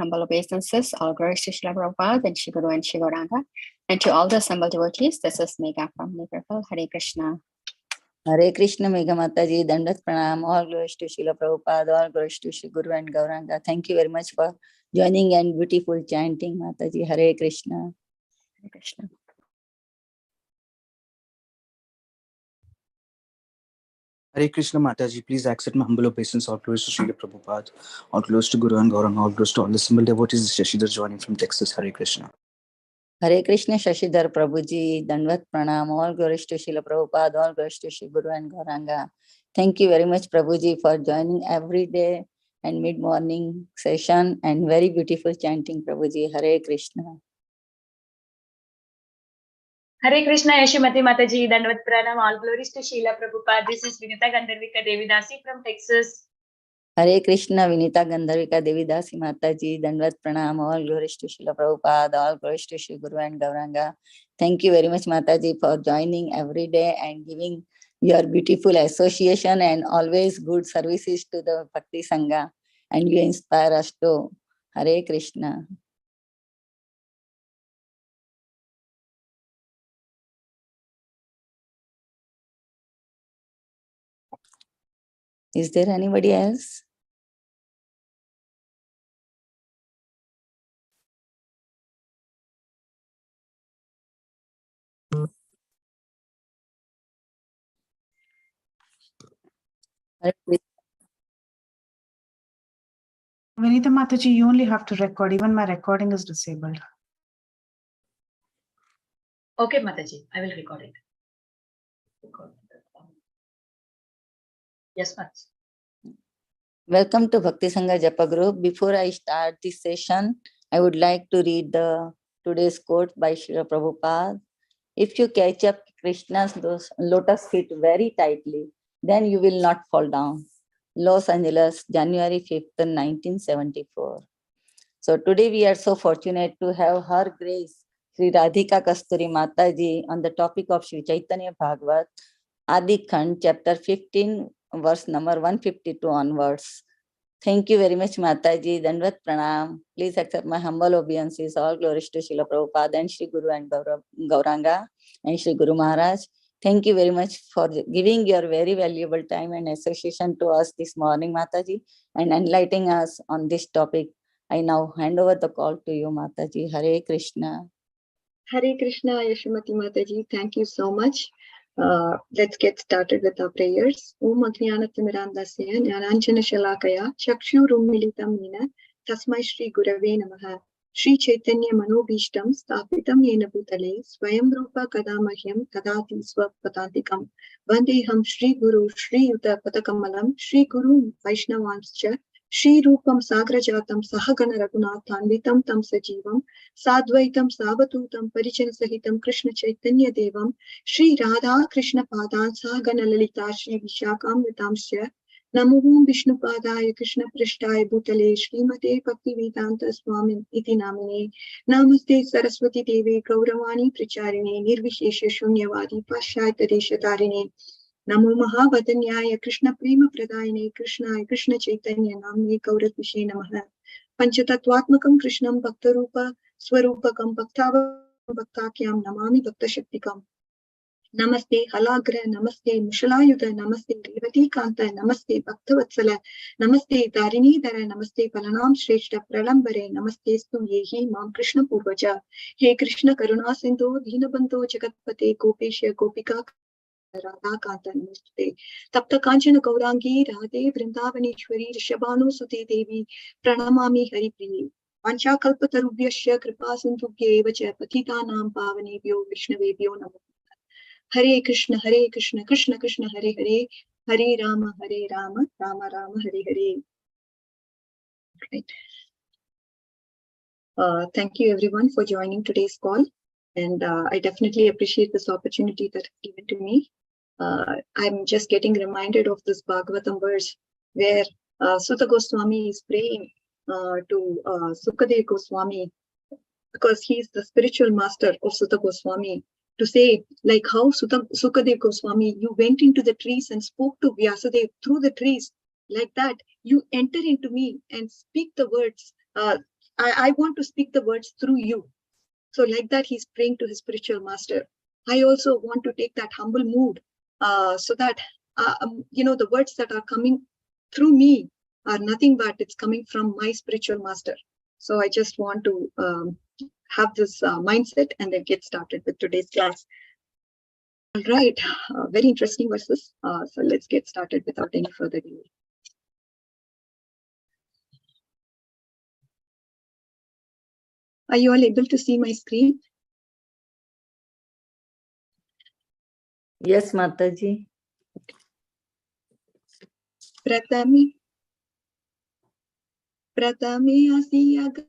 humble obeisances, all glories to Srila Prabhupada and Shri Guru and Shri Gauranga. And to all the assembled devotees, this is Megha from Liverpool. Hare Krishna. Hare Krishna, Megha Mataji, Dandat Pranam, all glories to Srila Prabhupada, all glories to Shri Guru and Gauranga. Thank you very much for joining and beautiful chanting, Mataji. Hare Krishna. Hare Krishna. Hare Krishna Mataji, please accept my humble obeisance. All glories to Srila Prabhupada, all glories to Guru and Gauranga, all glories to all the assembled devotees. Shashidhar joining from Texas. Hare Krishna. Hare Krishna, Shashidhar Prabhuji, Dandat Pranam, all glories to Srila Prabhupada, all glories to Shri Guru and Gauranga. Thank you very much, Prabhuji, for joining every day and mid-morning session and very beautiful chanting, Prabhuji. Hare Krishna. Hare Krishna, Yashimati Mataji, Dandavat Pranam, all glories to Srila Prabhupada. This is Vinita Gandharvika Devidasi from Texas. Hare Krishna, Vinita Gandharvika Devidasi Mataji, Dandavat Pranam, all glories to Srila Prabhupada, all glories to Shri Guru and Gauranga. Thank you very much, Mataji, for joining every day and giving your beautiful association and always good services to the Bhakti Sangha. And you inspire us too. Hare Krishna. Is there anybody else? Vinita Mataji, you only have to record. Even my recording is disabled. Okay, Mataji, I will record it. Yes, Mataji. Welcome to Bhakti Sangha Japa Group. Before I start this session, I would like to read today's quote by Srila Prabhupada. If you catch up Krishna's lotus feet very tightly, then you will not fall down. Los Angeles, January 5th, 1974. So today we are so fortunate to have Her Grace, Sri Radhika Kasturi Mataji, on the topic of Sri Caitanya Bhagavata Adi Khanda, chapter 15, verse number 152 onwards. Thank you very much, Mataji. Dandavat Pranam. Please accept my humble obeisances. All glories to Srila Prabhupada and Shri Guru and Gauranga and Shri Guru Maharaj. Thank you very much for giving your very valuable time and association to us this morning, Mataji, and enlightening us on this topic. I now hand over the call to you, Mataji. Hare Krishna. Hare Krishna, Yashimati Mataji. Thank you so much. Let's get started with our prayers. Om Ajnanatimirandasya Jnananjana Shalakaya Chakshurum Militam Nina Tasmai Shri Gurave Namaha Shri Chaitanya Manobhishtam Stapitam Yena Bhutale Swayam Rupa Kadamahyam Kadati Swapatantikam Vandeham Shri Guru Shri Yuta Patakamalam Shri Guru Vaishnavanscha Shri Rupam Sagrajatam Sahagana Raghunathanvitam Tam Sajivam Sadvaitam Savatutam Parichana Sahitam Krishna Chaitanya Devam Shri Radha Krishna Padan Sahagana Lalita Shri Vishakam Vitamsya Namo Vishnu Padaya Krishna Prishtaya Bhutale Srimate Bhakti Vedanta Swami Iti Namine Namaste Saraswati Devi Gauravani Pricharine Nirvishesha Shunyavadi Pashyata Deshatarine Namo Mahavadanyaya Krishna Prema Pradayane Krishna Krishna Chaitanya Namne Gauratvishe Namaha Panchatatvatmakam Krishnam Bhaktarupa Swarupakam Bhaktakyam Namami Bhakta Shaktikam Namaste Halagra Namaste Mushalayuda Namaste Revati Kanta Namaste Bhaktavatsala Namaste Tarini Dara Namaste Palanam Shreshta Pralambare Namaste Stu Yehi Mam Krishna Purvaja He Krishna Karuna Sindhu Dhinabandho Jagatpate Gopesha Gopika Radha Kanta Namaste Tapta Kanchana Gaurangi Radhe Vrindavaneshwari Rishabhanu Sute Devi Pranamami Haripriye Vancha Kalpatarubhyasya Kripa Sindhubhye Vacha Patitanam Pavanebhyo Vishnavebhyo Namo Hare Krishna Krishna Krishna Hare Hare Hare Rama Rama Rama Hare Hare. Right. Thank you everyone for joining today's call, and I definitely appreciate this opportunity that is given to me. I'm just getting reminded of this Bhagavatam verse where Sutta Goswami is praying to Sukadev Goswami, because he is the spiritual master of Sutta Goswami, to say, like how Sukadev Goswami, you went into the trees and spoke to Vyasadeva through the trees. Like that, you enter into me and speak the words I want to speak the words through you. So like that, he's praying to his spiritual master. I also want to take that humble mood so that, the words that are coming through me are nothing but it's coming from my spiritual master. So I just want to have this mindset and then get started with today's class. All right, very interesting verses. So let's get started without any further delay. Are you all able to see my screen? Yes, Mataji. Pratame asiya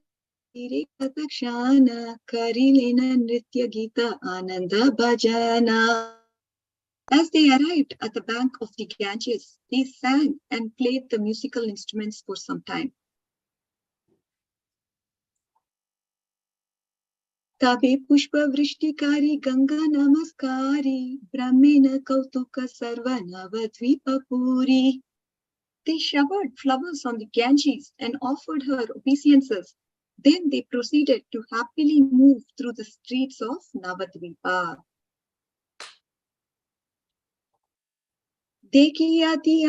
giri katakshana karilena nritya gita ananda bhajana. As they arrived at the bank of the Ganges, they sang and played the musical instruments for some time. Tabe pushpa vrishtikari ganga namaskari brahmena kautuka sarva navadvipa puri. They showered flowers on the Ganges and offered her obeisances. Then they proceeded to happily move through the streets of Navadvipa. Dekiyati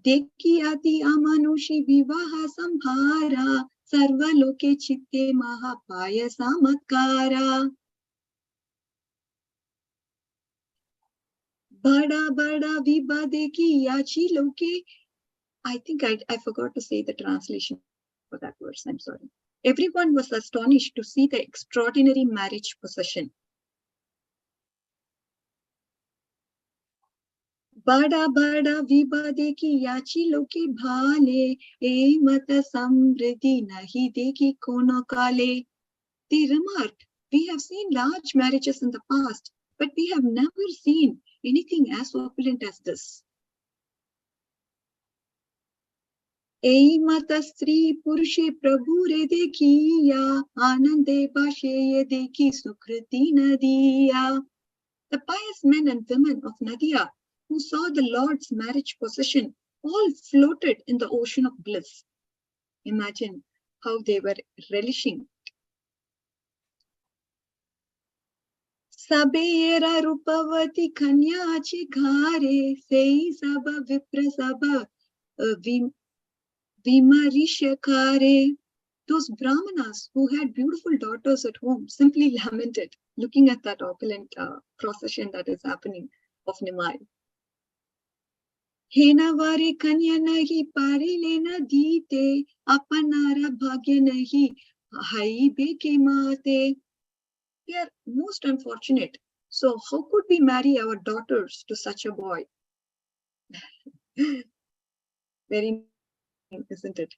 amanushi vivaha samhara sarva loke chitte mahapaya samatkara. Bada viva dekiyachi loke. I think I forgot to say the translation for that verse. I'm sorry. Everyone was astonished to see the extraordinary marriage procession. Bada viva deki yachi loke bhale e mata samriddhi nahi deki kono kale. They remarked, we have seen large marriages in the past, but we have never seen anything as opulent as this. E mata stri purushe prabhure dekiya anande basheye deki sukriti nadiya. The pious men and women of Nadia who saw the Lord's marriage procession all floated in the ocean of bliss. Imagine how they were relishing. Sabera rupavati kanyachi ghare sei saba vipra saba vimarishakare. Those brahmanas who had beautiful daughters at home simply lamented, looking at that opulent procession that is happening of Nimai. Hena vare kanya nahi pari lena dite apanara bhagya nahi hai beke mate. We are most unfortunate. So how could we marry our daughters to such a boy? Very, isn't it?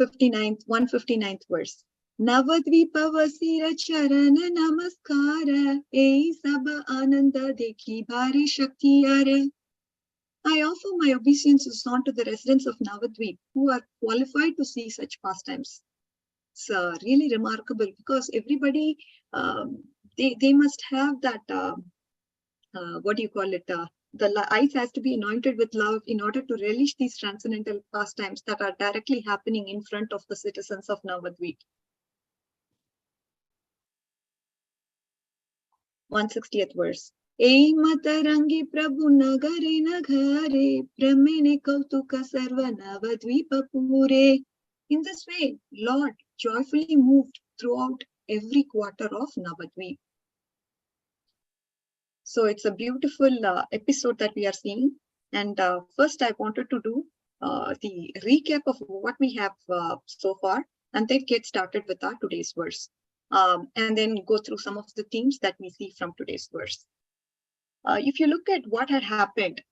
159th verse. Navadvipavasira charana namaskara ei saba ananda dekhi bhari shaktiyare. I offer my obeisances unto the residents of Navadvip who are qualified to see such pastimes. It's really remarkable because everybody, they must have that, what do you call it? The eyes has to be anointed with love in order to relish these transcendental pastimes that are directly happening in front of the citizens of Navadvip. 160th verse. Ei matarangi prabhu nagare nagare brahmene kautuka sarva navadvipa pure. In this way, Lord joyfully moved throughout every quarter of Navadvip. So it's a beautiful episode that we are seeing. And first I wanted to do the recap of what we have so far, and then get started with our today's verse. And then go through some of the themes that we see from today's verse. If you look at what had happened,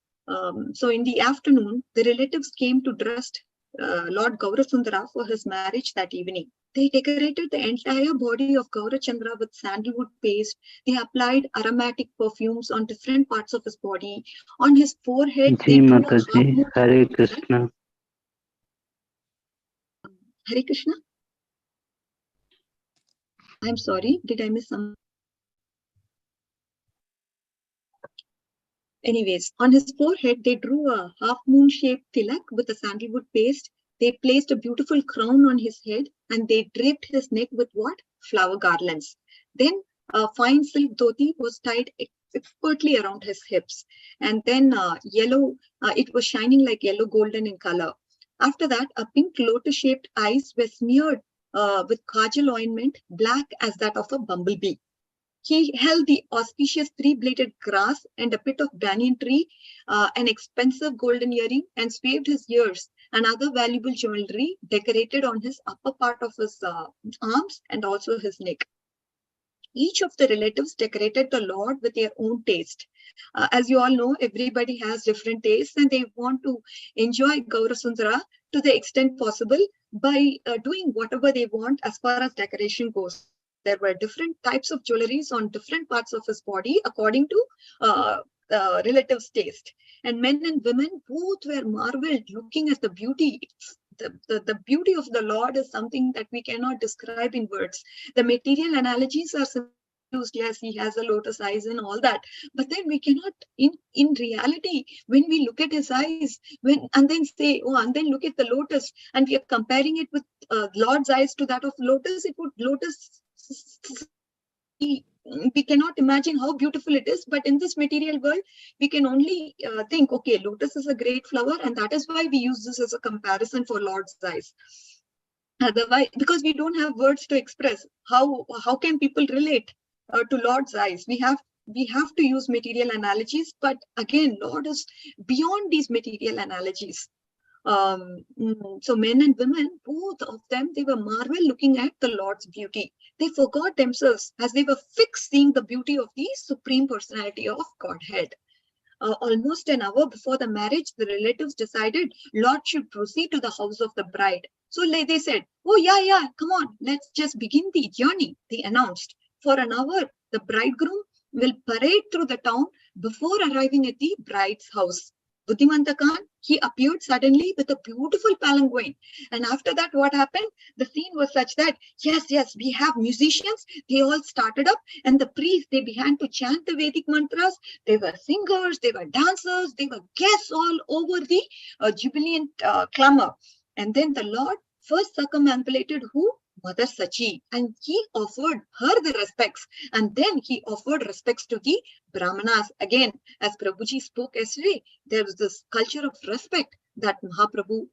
so in the afternoon, the relatives came to dress Lord Gaurasundara for his marriage that evening. They decorated the entire body of Gaurachandra with sandalwood paste. They applied aromatic perfumes on different parts of his body. On his forehead, they drew a half moon. Hare Krishna. Hare Krishna? I'm sorry, did I miss some? Anyways, on his forehead, they drew a half-moon-shaped tilak with a sandalwood paste. They placed a beautiful crown on his head and they draped his neck with what? Flower garlands. Then a fine silk dhoti was tied expertly around his hips. And then it was shining like yellow golden in color. After that, a pink lotus-shaped eyes were smeared with kajal ointment, black as that of a bumblebee. He held the auspicious three-bladed grass and a bit of banyan tree, an expensive golden earring, and waved his ears and other valuable jewelry decorated on his upper part of his arms and also his neck. Each of the relatives decorated the Lord with their own taste. As you all know, everybody has different tastes and they want to enjoy Gaurasundara to the extent possible by doing whatever they want as far as decoration goes. There were different types of jewelries on different parts of his body according to relatives' taste. And men and women both were marveled looking at the beauty. The beauty of the Lord is something that we cannot describe in words. The material analogies are used. Yes, he has a lotus eyes and all that, but then we cannot in reality, when we look at his eyes and then say, oh, and then look at the lotus, and we are comparing it with Lord's eyes to that of lotus, it would we cannot imagine how beautiful it is. But in this material world, we can only think, okay, lotus is a great flower, and that is why we use this as a comparison for Lord's eyes. Otherwise, because we don't have words to express how can people relate to Lord's eyes. We have to use material analogies, but again, Lord is beyond these material analogies. So men and women, both of them, they were marvel looking at the Lord's beauty. They forgot themselves as they were fixed seeing the beauty of the Supreme Personality of Godhead. Almost an hour before the marriage, the relatives decided Lord should proceed to the house of the bride. So they said, oh yeah, come on, let's just begin the journey, they announced. For an hour, the bridegroom will parade through the town before arriving at the bride's house. Buddhimanta Khan, he appeared suddenly with a beautiful palanquin. And after that, what happened? The scene was such that, yes, we have musicians. They all started up, and the priests, they began to chant the Vedic mantras. They were singers, they were dancers, they were guests all over the jubilant clamor. And then the Lord first circumambulated who? Mother Sachi, and he offered her the respects, and then he offered respects to the Brahmanas. Again, as Prabhuji spoke yesterday, there was this culture of respect that Mahaprabhu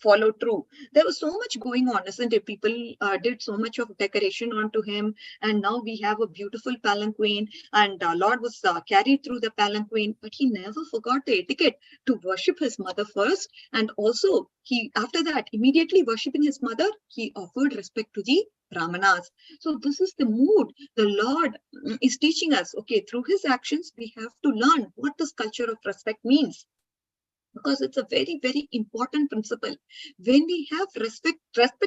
followed through. There was so much going on, isn't it? People did so much of decoration onto him, and now we have a beautiful palanquin, and Lord was carried through the palanquin, but he never forgot the etiquette to worship his mother first, and also he, after that, immediately worshipping his mother, he offered respect to the Brahmanas. So this is the mood the Lord is teaching us. Okay, through his actions, we have to learn what this culture of respect means, because it's a very, very important principle. When we have respect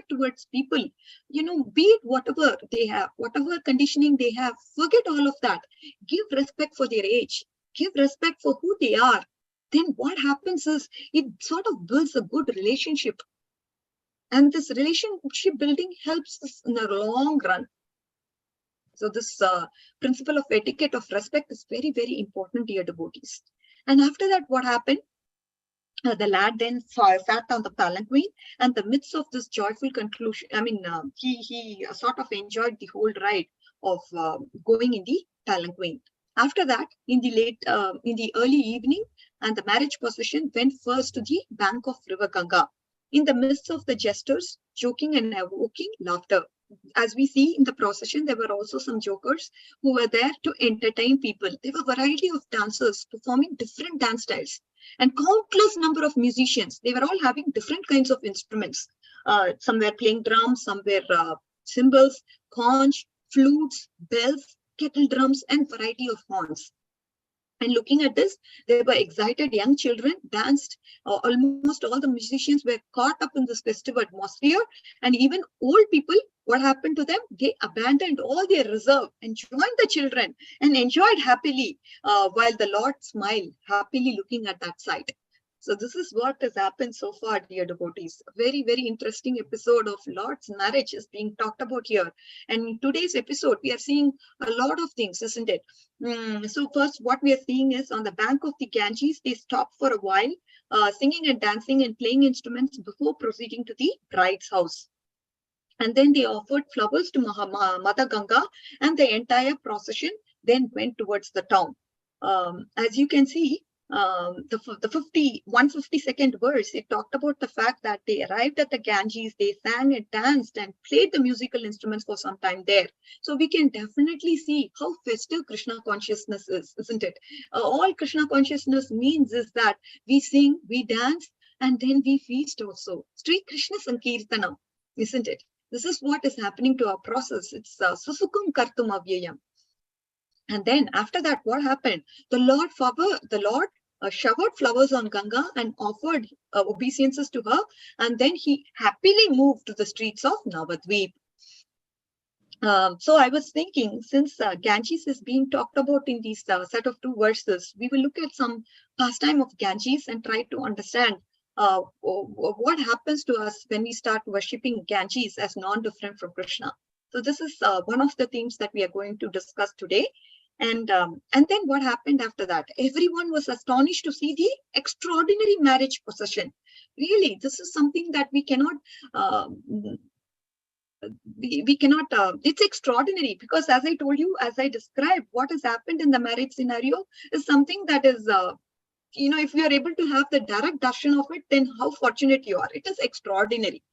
towards people, be it whatever they have, whatever conditioning they have, forget all of that. Give respect for their age. Give respect for who they are. Then what happens is it sort of builds a good relationship. And this relationship building helps us in the long run. So this principle of etiquette of respect is very, very important, dear devotees. And after that, what happened? The lad then sat on the palanquin, and the midst of this joyful conclusion, he sort of enjoyed the whole ride of going in the palanquin. After that, in the early evening, and the marriage procession went first to the bank of River Ganga. In the midst of the jesters, joking and evoking laughter. As we see in the procession, there were also some jokers who were there to entertain people. There were a variety of dancers performing different dance styles, and countless number of musicians. They were all having different kinds of instruments. Some were playing drums, some were cymbals, conch, flutes, bells, kettle drums, and variety of horns. And looking at this, there were excited young children, danced. Almost all the musicians were caught up in this festive atmosphere. And even old people, what happened to them? They abandoned all their reserve and joined the children and enjoyed happily while the Lord smiled, happily looking at that sight. So this is what has happened so far, dear devotees. A very, very interesting episode of Lord's marriage is being talked about here. And in today's episode, we are seeing a lot of things, isn't it? So first, what we are seeing is on the bank of the Ganges, they stop for a while, singing and dancing and playing instruments before proceeding to the bride's house. And then they offered flowers to Mother Ganga, and the entire procession then went towards the town. As you can see, the 152nd verse, it talked about the fact that they arrived at the Ganges, they sang and danced and played the musical instruments for some time there. So we can definitely see how festive Krishna consciousness is, isn't it? All Krishna consciousness means is that we sing, we dance, and then we feast also. Sri Krishna Sankirtanam, isn't it? This is what is happening to our process. It's susukum kartum avyayam. And then after that, what happened? The Lord showered flowers on Ganga and offered obeisances to her. And then he happily moved to the streets of Navadvip. So I was thinking, since Ganges is being talked about in these set of 2 verses, we will look at some pastime of Ganges and try to understand what happens to us when we start worshipping Ganges as non-different from Krishna. So this is one of the themes that we are going to discuss today. And then what happened after that? Everyone was astonished to see the extraordinary marriage procession. Really, this is something that we cannot, it's extraordinary, because as I told you, as I described, what has happened in the marriage scenario is something that is, if you are able to have the direct darshan of it, then how fortunate you are. It is extraordinary.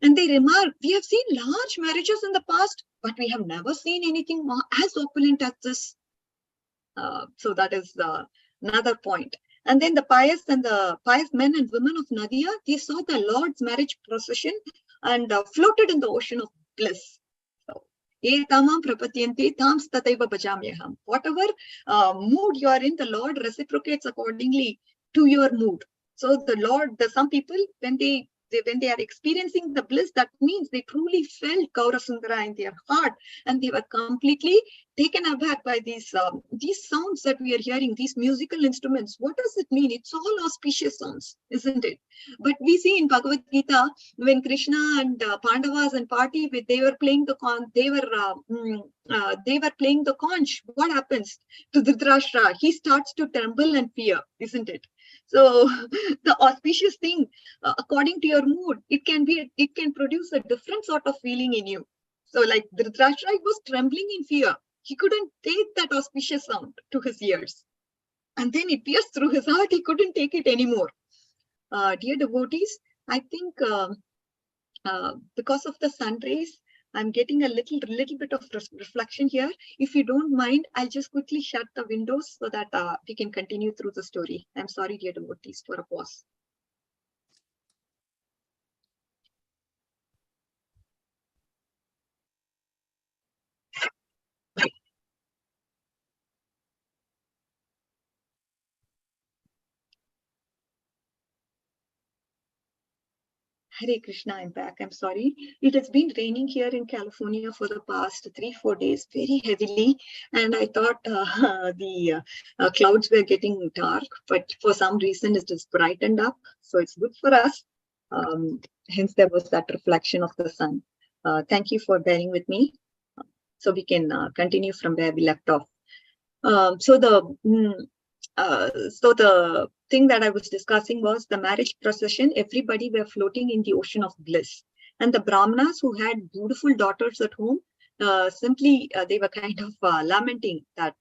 And they remark, we have seen large marriages in the past, but we have never seen anything as opulent as this. So that is another point. And then the pious men and women of Nadia, they saw the Lord's marriage procession and floated in the ocean of bliss. Whatever mood you are in, the Lord reciprocates accordingly to your mood. So the Lord, some people, when they are experiencing the bliss, that means they truly felt Gaurasundara in their heart, and they were completely taken aback by these sounds that we are hearing, these musical instruments. What does it mean? It's all auspicious sounds, isn't it? But we see in Bhagavad Gita, when Krishna and Pandavas and Party, they were playing the conch. What happens to Dhritarashtra? He starts to tremble and fear, isn't it? So the auspicious thing, according to your mood, it can produce a different sort of feeling in you. So like Dhritarashtra was trembling in fear. He couldn't take that auspicious sound to his ears. And then it pierced through his heart. He couldn't take it anymore. Dear devotees, I think because of the sun rays, I'm getting a little bit of reflection here. If you don't mind, I'll just quickly shut the windows so that we can continue through the story. I'm sorry, dear devotees, for a pause. Hare Krishna, I'm back. I'm sorry. It has been raining here in California for the past 3-4 days, very heavily. And I thought the clouds were getting dark, but for some reason it is brightened up. So it's good for us. Hence, there was that reflection of the sun. Thank you for bearing with me. So we can continue from where we left off. So the thing that I was discussing was the marriage procession. Everybody were floating in the ocean of bliss. And the Brahmanas who had beautiful daughters at home, simply they were kind of lamenting that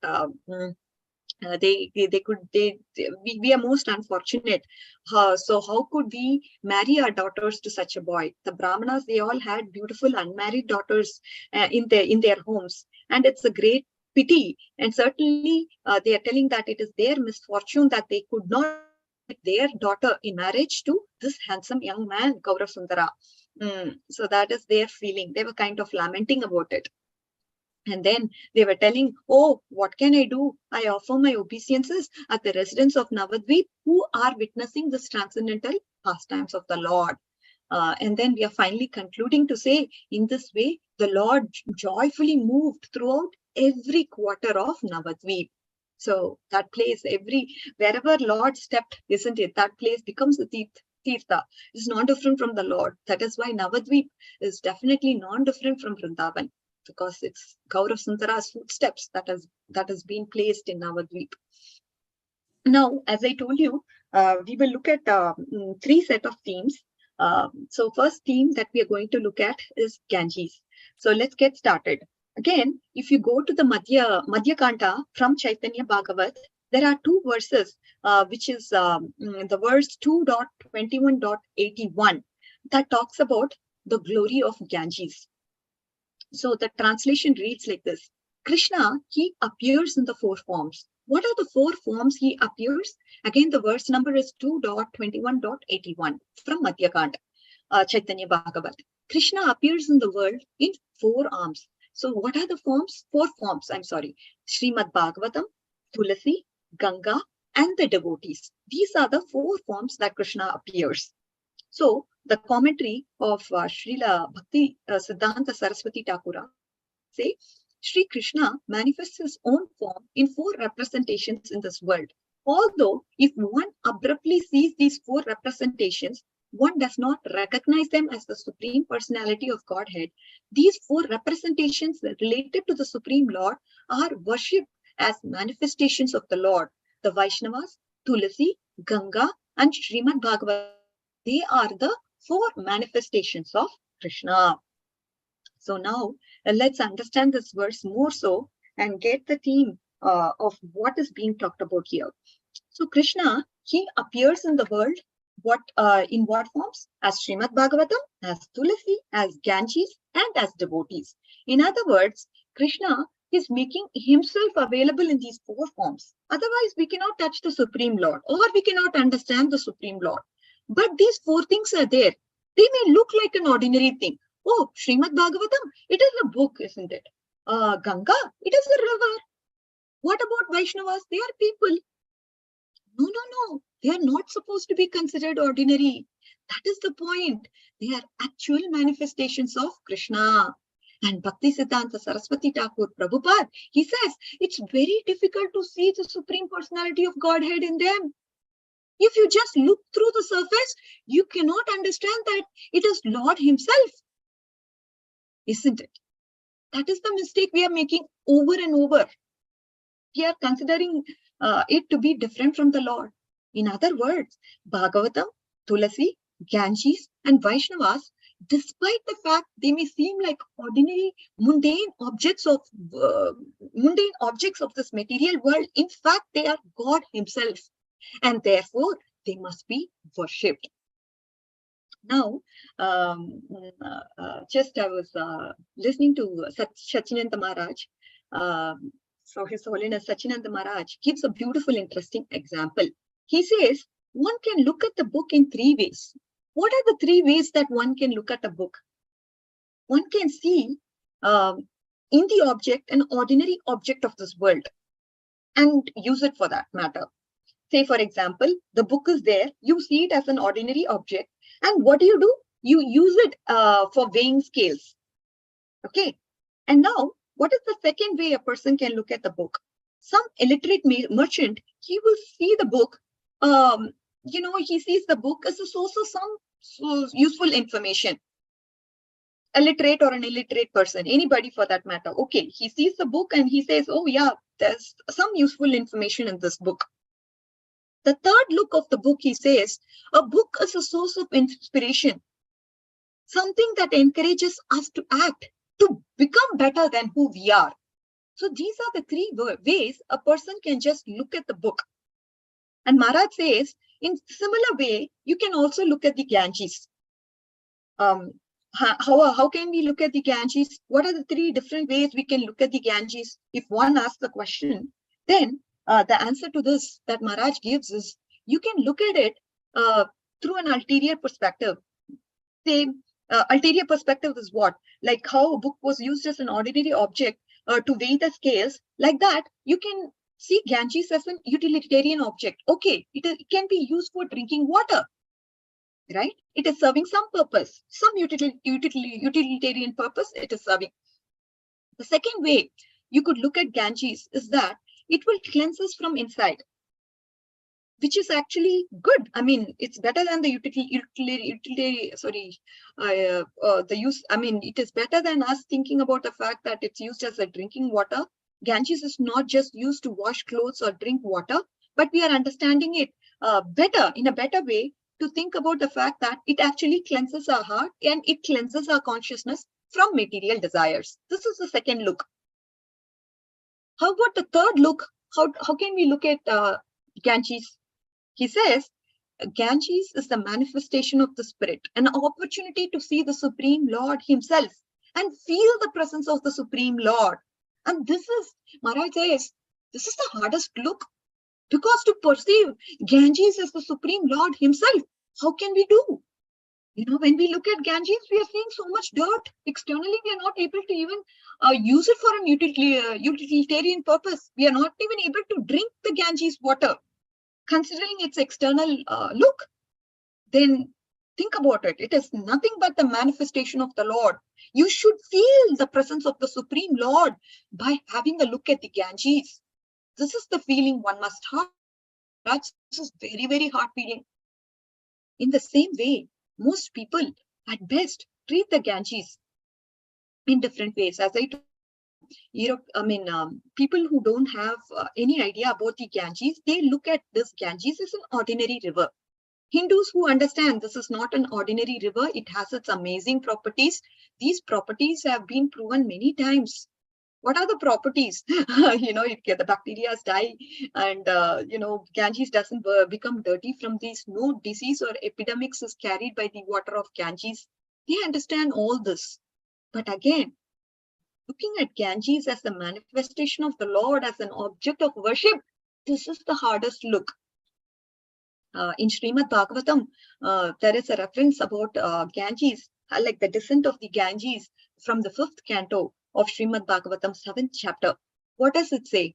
we are most unfortunate. So how could we marry our daughters to such a boy? The Brahmanas, they all had beautiful unmarried daughters in their homes. And it's a great pity, and certainly they are telling that it is their misfortune that they could not get their daughter in marriage to this handsome young man, Gaurasundara. So that is their feeling. They were kind of lamenting about it. And then they were telling, oh, what can I do? I offer my obeisances at the residence of Navadvip, who are witnessing this transcendental pastimes of the Lord. And then we are finally concluding to say, in this way, the Lord joyfully moved throughout every quarter of Navadvip. So that place, wherever Lord stepped, isn't it? That place becomes a Tirtha. It's non-different from the Lord. That is why Navadvip is definitely non-different from Vrindavan, because it's Gaurav Sundara's footsteps that has been placed in Navadvip. Now, as I told you, we will look at 3 set of themes. So first theme that we are going to look at is Ganges. So let's get started. Again, if you go to the Madhya Kanta from Caitanya Bhagavat, there are 2 verses, which is the verse 2.21.81 that talks about the glory of Ganges. So the translation reads like this: Krishna, he appears in the 4 forms. What are the 4 forms he appears? Again, the verse number is 2.21.81 from Madhya Kanta, Caitanya Bhagavat. Krishna appears in the world in 4 arms. So what are the forms? 4 forms, I'm sorry. Srimad Bhagavatam, Tulasi, Ganga, and the devotees. These are the 4 forms that Krishna appears. So the commentary of Srila Bhakti Siddhanta Saraswati Thakura say, Sri Krishna manifests his own form in 4 representations in this world. Although if one abruptly sees these 4 representations, one does not recognize them as the Supreme Personality of Godhead. These 4 representations related to the Supreme Lord are worshipped as manifestations of the Lord. The Vaishnavas, Tulasi, Ganga, and Srimad Bhagavatam, they are the 4 manifestations of Krishna. So now let's understand this verse more so and get the theme of what is being talked about here. So Krishna, he appears in the world in what forms? As Srimad Bhagavatam, as Tulasi, as Ganges, and as devotees. In other words, Krishna is making himself available in these 4 forms. Otherwise, we cannot touch the Supreme Lord, or we cannot understand the Supreme Lord. But these 4 things are there. They may look like an ordinary thing. Oh, Srimad Bhagavatam, it is a book, isn't it? Ganga, it is a river. What about Vaishnavas? They are people. No. They are not supposed to be considered ordinary. That is the point. They are actual manifestations of Krishna. And Bhakti Siddhanta Saraswati Thakur Prabhupada, he says, it's very difficult to see the Supreme Personality of Godhead in them. If you just look through the surface, you cannot understand that it is Lord himself. Isn't it? That is the mistake we are making over and over. We are considering it to be different from the Lord. In other words, Bhagavatam, Tulasi, Ganges, and Vaishnavas, despite the fact they may seem like ordinary, mundane objects of this material world, in fact, they are God himself. And therefore, they must be worshipped. Now, just I was listening to Sachinanda Maharaj. So His Holiness Sachinanda Maharaj gives a beautiful, interesting example. He says, one can look at the book in 3 ways. What are the 3 ways that one can look at a book? One can see in the object an ordinary object of this world and use it for that matter. Say, for example, the book is there. You see it as an ordinary object. And what do? You use it for weighing scales. Okay. And now, what is the second way a person can look at the book? Some illiterate merchant, he will see the book. He sees the book as a source of some useful information. A literate or an illiterate person, anybody for that matter. Okay, he sees the book and he says, oh yeah, there's some useful information in this book. The third look of the book, he says, a book is a source of inspiration, something that encourages us to act, to become better than who we are. So these are the 3 ways a person can just look at the book. And Maharaj says, in similar way, you can also look at the Ganges. How can we look at the Ganges? What are the 3 different ways we can look at the Ganges? If one asks the question, then the answer to this that Maharaj gives is, you can look at it through an ulterior perspective. Say, ulterior perspective is what? Like how a book was used as an ordinary object to weigh the scales. Like that, you can see Ganges as an utilitarian object. Okay, it can be used for drinking water, right? It is serving some purpose, some utilitarian purpose it is serving. The second way you could look at Ganges is that it will cleanse us from inside, which is actually good. I mean, it's better than the it is better than us thinking about the fact that it's used as a drinking water. Ganges is not just used to wash clothes or drink water, but we are understanding it in a better way, to think about the fact that it actually cleanses our heart and it cleanses our consciousness from material desires. This is the second look. How about the third look? How can we look at Ganges? He says, Ganges is the manifestation of the spirit, an opportunity to see the Supreme Lord himself and feel the presence of the Supreme Lord. And this is, Maharaj says, this is the hardest look, because to perceive Ganges as the Supreme Lord himself, how can we do? You know, when we look at Ganges, we are seeing so much dirt. Externally, we are not able to even use it for a utilitarian purpose. We are not even able to drink the Ganges water. Considering its external look, then think about it. It is nothing but the manifestation of the Lord. You should feel the presence of the Supreme Lord by having a look at the Ganges. This is the feeling one must have. This is very, very hard feeling. In the same way, most people at best treat the Ganges in different ways. As I told you, people who don't have any idea about the Ganges, they look at this Ganges as an ordinary river. Hindus who understand this is not an ordinary river, it has its amazing properties. These properties have been proven many times. What are the properties? The bacteria die, and Ganges doesn't become dirty from these. No disease or epidemics is carried by the water of Ganges. They understand all this. But again, looking at Ganges as the manifestation of the Lord, as an object of worship, this is the hardest look. In Srimad Bhagavatam, there is a reference about Ganges, like the descent of the Ganges from the 5th canto of Srimad Bhagavatam, 7th chapter. What does it say?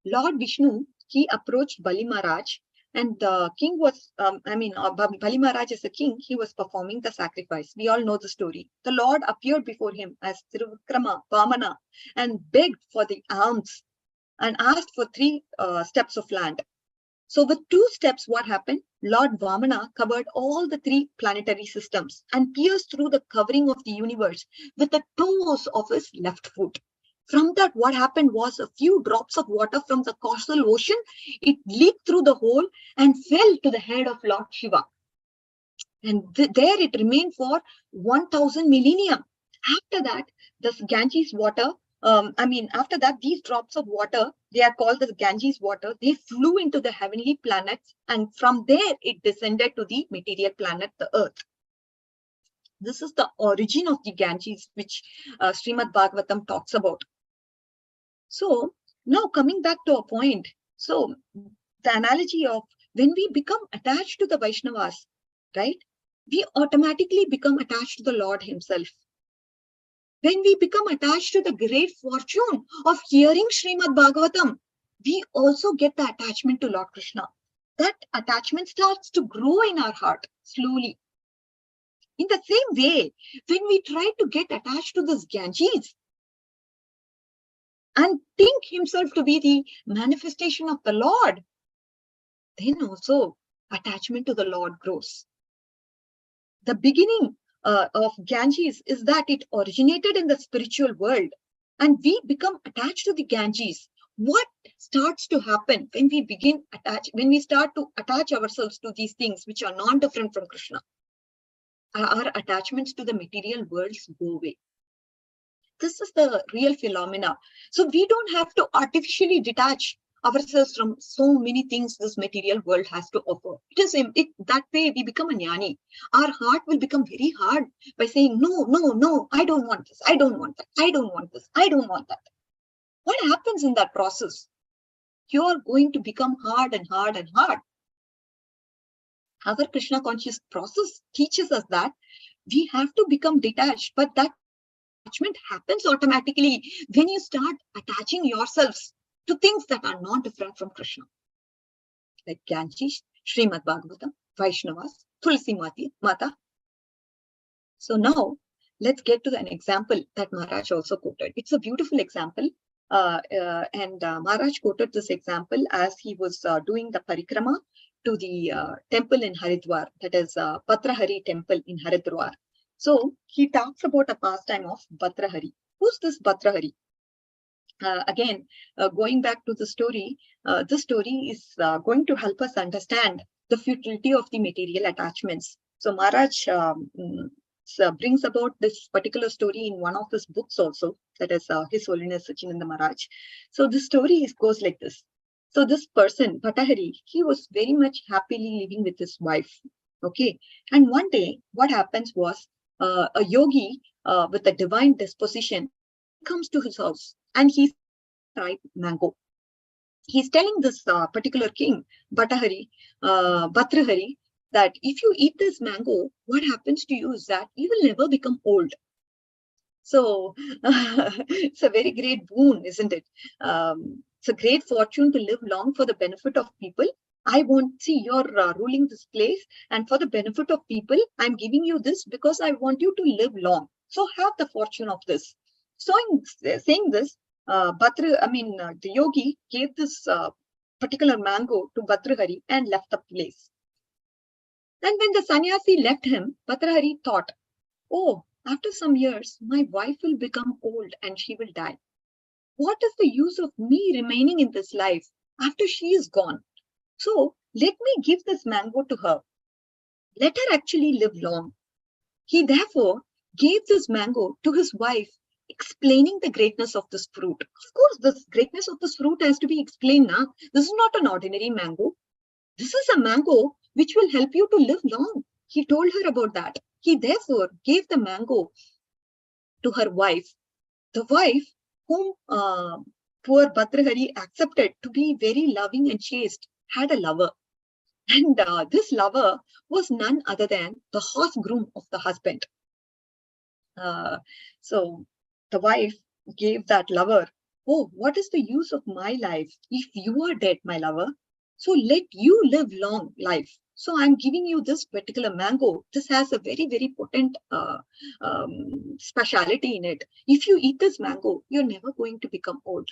Lord Vishnu, he approached Bali Maharaj, and the king was, Bali Maharaj is a king, he was performing the sacrifice. We all know the story. The Lord appeared before him as Trivikrama, Vamana, and begged for the alms and asked for 3 steps of land. So with 2 steps, what happened? Lord Vamana covered all the 3 planetary systems and pierced through the covering of the universe with the toes of his left foot. From that, what happened was a few drops of water from the causal ocean. It leaked through the hole and fell to the head of Lord Shiva. And there it remained for 1000 millennia. After that, the Ganges water, after that, these drops of water, they are called the Ganges water. They flew into the heavenly planets, and from there it descended to the material planet, the earth. This is the origin of the Ganges, which Srimad Bhagavatam talks about. So now coming back to a point. So the analogy of when we become attached to the Vaishnavas, right? We automatically become attached to the Lord himself. When we become attached to the great fortune of hearing Srimad Bhagavatam, we also get the attachment to Lord Krishna. That attachment starts to grow in our heart slowly. In the same way, when we try to get attached to this Ganges and think himself to be the manifestation of the Lord, then also attachment to the Lord grows. The beginning of Ganges is that it originated in the spiritual world, and we become attached to the Ganges. What starts to happen when we start to attach ourselves to these things which are non-different from Krishna? Our attachments to the material worlds go away. This is the real phenomena. So we don't have to artificially detach ourselves from so many things this material world has to offer. That way we become a jnani. Our heart will become very hard by saying, no, I don't want this, I don't want that, I don't want this, I don't want that. What happens in that process? You're going to become hard and hard and hard. Our Krishna conscious process teaches us that we have to become detached, but that attachment happens automatically when you start attaching yourselves to things that are not different from Krishna. Like Ganges, Srimad Bhagavatam, Vaishnavas, Tulsi Mata. So now let's get to an example that Maharaj also quoted. It's a beautiful example. Maharaj quoted this example as he was doing the parikrama to the temple in Haridwar, that is Bhatrahari temple in Haridwar. So he talks about a pastime of Bhatrahari. Who's this Bhatrahari? Again, going back to the story, this story is going to help us understand the futility of the material attachments. So Maharaj brings about this particular story in one of his books also, that is His Holiness Sachinanda Maharaj. So the story goes like this. So this person, Bhatrahari, he was very much happily living with his wife. Okay. And one day, what happens was a yogi with a divine disposition comes to his house and he's ripe mango. He's telling this particular king, Bhatrahari, that if you eat this mango, what happens to you is that you will never become old. So it's a very great boon, isn't it? It's a great fortune to live long for the benefit of people. I want, see, you're ruling this place, and for the benefit of people, I'm giving you this because I want you to live long. So have the fortune of this. So in saying this, the yogi gave this particular mango to Bhatrahari and left the place. And when the sannyasi left him, Bhatrahari thought, oh, after some years, my wife will become old and she will die. What is the use of me remaining in this life after she is gone? So let me give this mango to her. Let her actually live long. He therefore gave this mango to his wife, explaining the greatness of this fruit. Of course, the greatness of this fruit has to be explained now. This is not an ordinary mango. This is a mango which will help you to live long. He told her about that. He therefore gave the mango to her wife. The wife whom poor Bhatrahari accepted to be very loving and chaste had a lover. And this lover was none other than the horse groom of the husband. So the wife gave that lover, oh, what is the use of my life if you are dead, my lover? So let you live long life. So I'm giving you this particular mango. This has a very, very potent speciality in it. If you eat this mango, you're never going to become old.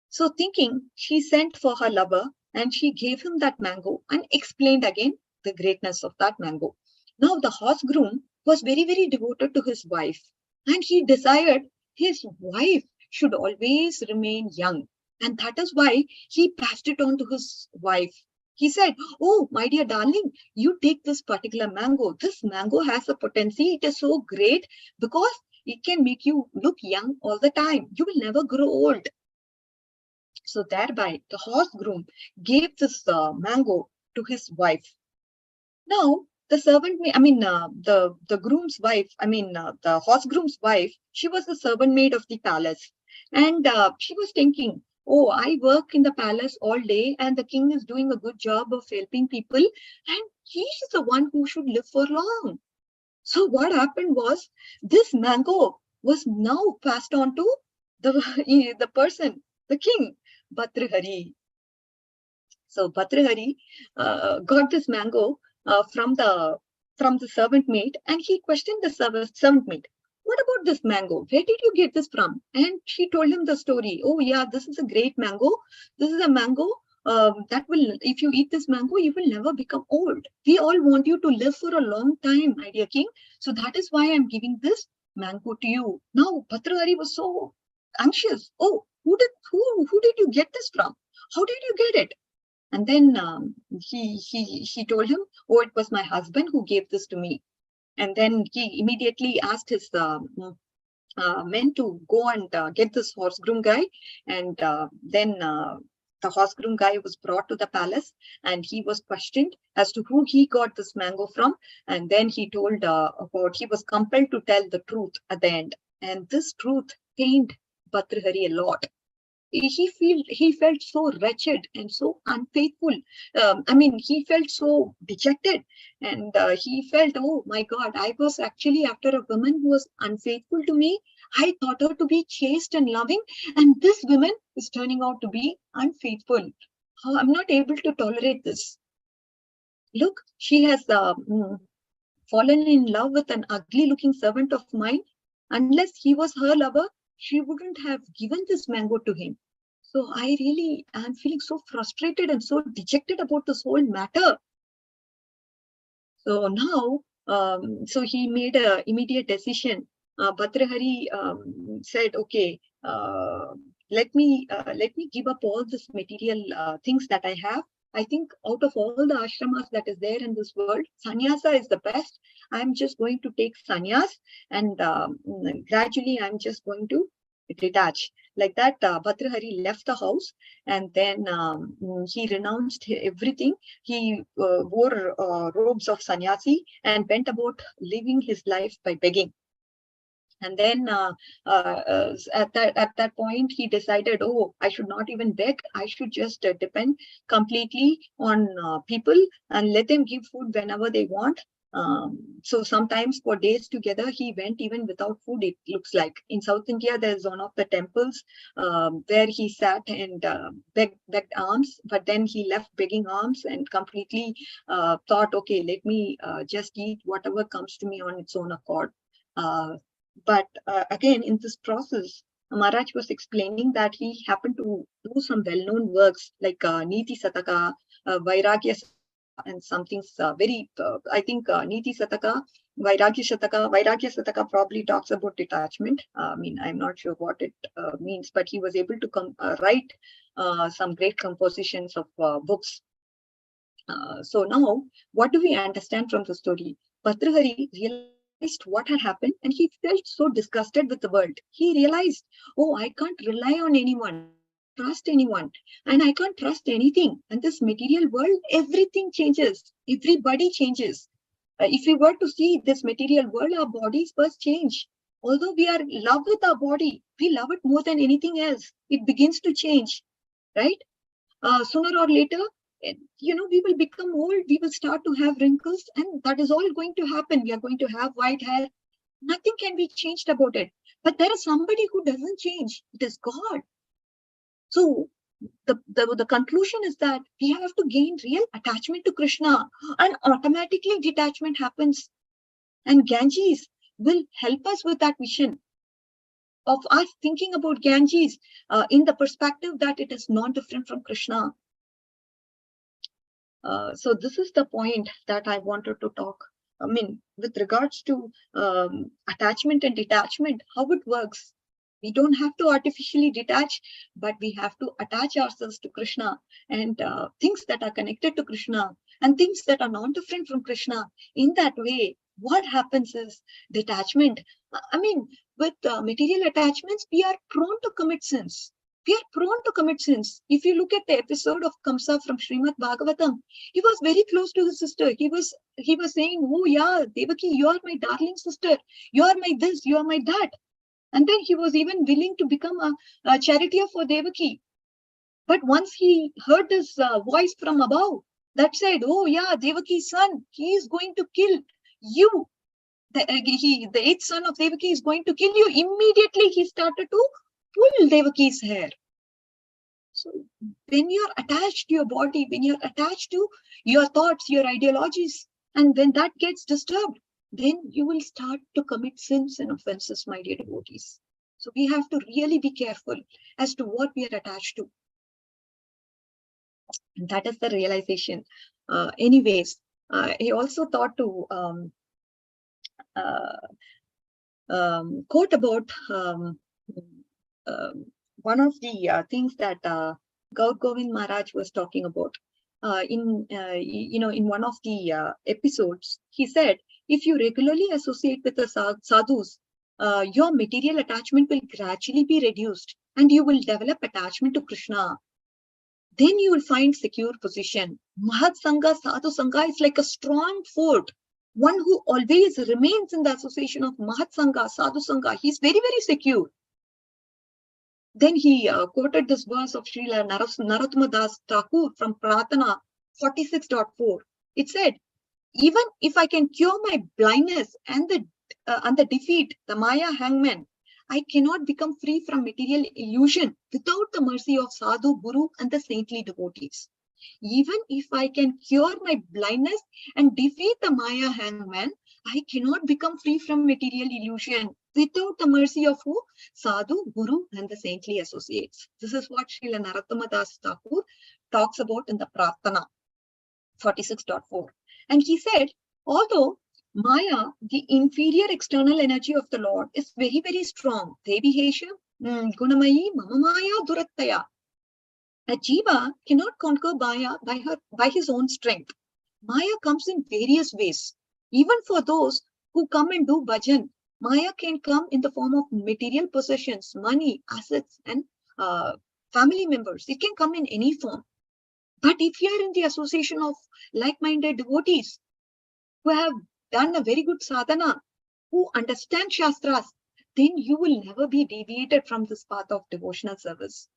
So thinking, she sent for her lover and she gave him that mango and explained again the greatness of that mango. Now the horse groom was very, very devoted to his wife, and he desired his wife should always remain young. And that is why he passed it on to his wife. He said, oh, my dear darling, you take this particular mango. This mango has a potency. It is so great because it can make you look young all the time. You will never grow old. So thereby, the horse groom gave this mango to his wife. Now, the servant, the groom's wife, the horse groom's wife, she was the servant maid of the palace. And she was thinking, oh, I work in the palace all day and the king is doing a good job of helping people. And he is the one who should live for long. So what happened was, this mango was now passed on to the person, the king, Bhatrahari. So Bhatrahari got this mango from the servant maid, and he questioned the servant maid. What about this mango? Where did you get this from? And she told him the story. Oh yeah, this is a great mango. This is a mango that will, if you eat this mango, you will never become old. We all want you to live for a long time, my dear king. So that is why I'm giving this mango to you. Now Bhatrahari was so anxious. Oh, who did you get this from? How did you get it? And then she told him, oh, it was my husband who gave this to me. And then he immediately asked his men to go and get this horse groom guy. And then the horse groom guy was brought to the palace and he was questioned as to who he got this mango from. And then he told he was compelled to tell the truth at the end. And this truth pained Bhatrahari a lot. He felt so wretched and so unfaithful. He felt so dejected, and he felt, oh my God, I was actually after a woman who was unfaithful to me. I thought her to be chaste and loving, and this woman is turning out to be unfaithful. How I'm not able to tolerate this. Look, she has fallen in love with an ugly-looking servant of mine. Unless he was her lover, she wouldn't have given this mango to him. So I really am feeling so frustrated and so dejected about this whole matter. So now, so he made an immediate decision. Bhatrahari said, okay, let me give up all this material things that I have. I think out of all the ashramas that is there in this world, sannyasa is the best. I'm just going to take sannyas, and gradually I'm just going to detach. Like that, Bhatrahari left the house, and then he renounced everything. He wore robes of sannyasi and went about living his life by begging. And then at that point, he decided, oh, I should not even beg. I should just depend completely on people and let them give food whenever they want. So sometimes for days together, he went even without food, it looks like. In South India, there's one of the temples where he sat and begged alms, but then he left begging alms and completely thought, okay, let me just eat whatever comes to me on its own accord. But again, in this process, Maharaj was explaining that he happened to do some well-known works like Niti Sataka, Vairagya, and something very, I think Niti Sataka, Vairagya Sataka probably talks about detachment. I mean, I'm not sure what it means, but he was able to write some great compositions of books. So now, what do we understand from the story? Bhatrahari realized what had happened, and he felt so disgusted with the world. He realized, oh, I can't rely on anyone, trust anyone, and I can't trust anything. And this material world, everything changes, everybody changes. If we were to see this material world, our bodies first change. Although we are in love with our body, we love it more than anything else. It begins to change, right? Sooner or later, we will become old, we will start to have wrinkles, and that is all going to happen. We are going to have white hair. Nothing can be changed about it. But there is somebody who doesn't change. It is God. So the conclusion is that we have to gain real attachment to Krishna, and automatically detachment happens. And Ganges will help us with that vision of us thinking about Ganges in the perspective that it is not different from Krishna. So this is the point that I wanted to talk. I mean, with regards to attachment and detachment, how it works. We don't have to artificially detach, but we have to attach ourselves to Krishna, and things that are connected to Krishna and things that are not different from Krishna. In that way, what happens is detachment. I mean, with material attachments, we are prone to commit sins. We are prone to commit sins. If you look at the episode of Kamsa from Srimad Bhagavatam, he was very close to his sister. He was saying, oh yeah, Devaki, you are my darling sister. You are my this, you are my that. And then he was even willing to become a charioteer for Devaki. But once he heard this voice from above that said, oh yeah, Devaki's son, he is going to kill you. The eighth son of Devaki is going to kill you. Immediately he started to pull Devaki's hair. So when you're attached to your body, when you're attached to your thoughts, your ideologies, and when that gets disturbed, then you will start to commit sins and offenses, my dear devotees. So we have to really be careful as to what we are attached to. And that is the realization. Anyways, he also thought to quote about one of the things that Gaur Govind Maharaj was talking about. In one of the episodes, he said, if you regularly associate with the sadhus, your material attachment will gradually be reduced and you will develop attachment to Krishna. Then you will find secure position. Mahat Sangha, Sadhu Sangha is like a strong fort. One who always remains in the association of Mahat Sangha, Sadhu Sangha, he is very, very secure. Then he quoted this verse of Srila Narottama Das Thakur from Pratana 46.4. It said, even if I can cure my blindness and the defeat the Maya hangman, I cannot become free from material illusion without the mercy of Sadhu, Guru, and the saintly devotees. Even if I can cure my blindness and defeat the Maya hangman, I cannot become free from material illusion without the mercy of who? Sadhu, Guru, and the saintly associates. This is what Srila Narottama Das Thakur talks about in the Prarthana 46.4. And he said, although Maya, the inferior external energy of the Lord, is very, very strong. Devihesha, Gunamayi, Mamamaya, Durattaya. A jiva cannot conquer Maya by his own strength. Maya comes in various ways. Even for those who come and do bhajan, Maya can come in the form of material possessions, money, assets, and family members. It can come in any form. But if you are in the association of like-minded devotees who have done a very good sadhana, who understand Shastras, then you will never be deviated from this path of devotional service.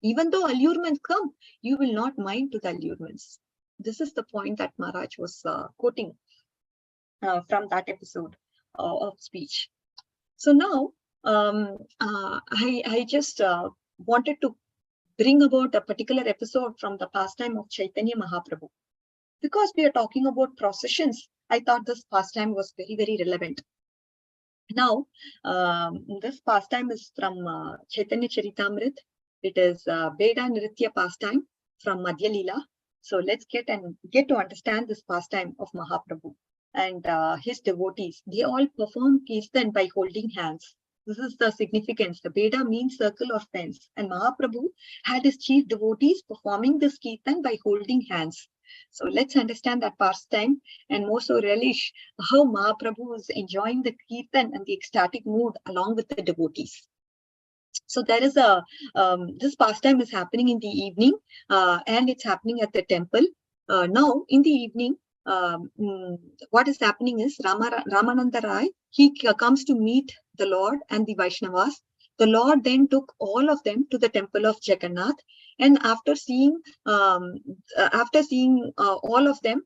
Even though allurements come, you will not mind to the allurements. This is the point that Maharaj was quoting from that episode of speech. So now, I just wanted to bring about a particular episode from the pastime of Caitanya Mahaprabhu. Because we are talking about processions, I thought this pastime was very, very relevant. Now, this pastime is from Chaitanya Charitamrit. It is Veda Nritya pastime from Madhya Leela. So let's get to understand this pastime of Mahaprabhu and his devotees. They all perform kirtan by holding hands. This is the significance. The Veda means circle or fence, and Mahaprabhu had his chief devotees performing this kirtan by holding hands. So let's understand that pastime and more so relish how Mahaprabhu is enjoying the kirtan and the ecstatic mood along with the devotees. So there is this pastime is happening in the evening and it's happening at the temple. Now in the evening, what is happening is Ramananda Rai, he comes to meet the Lord and the Vaishnavas. The Lord then took all of them to the temple of Jagannath, and after seeing all of them,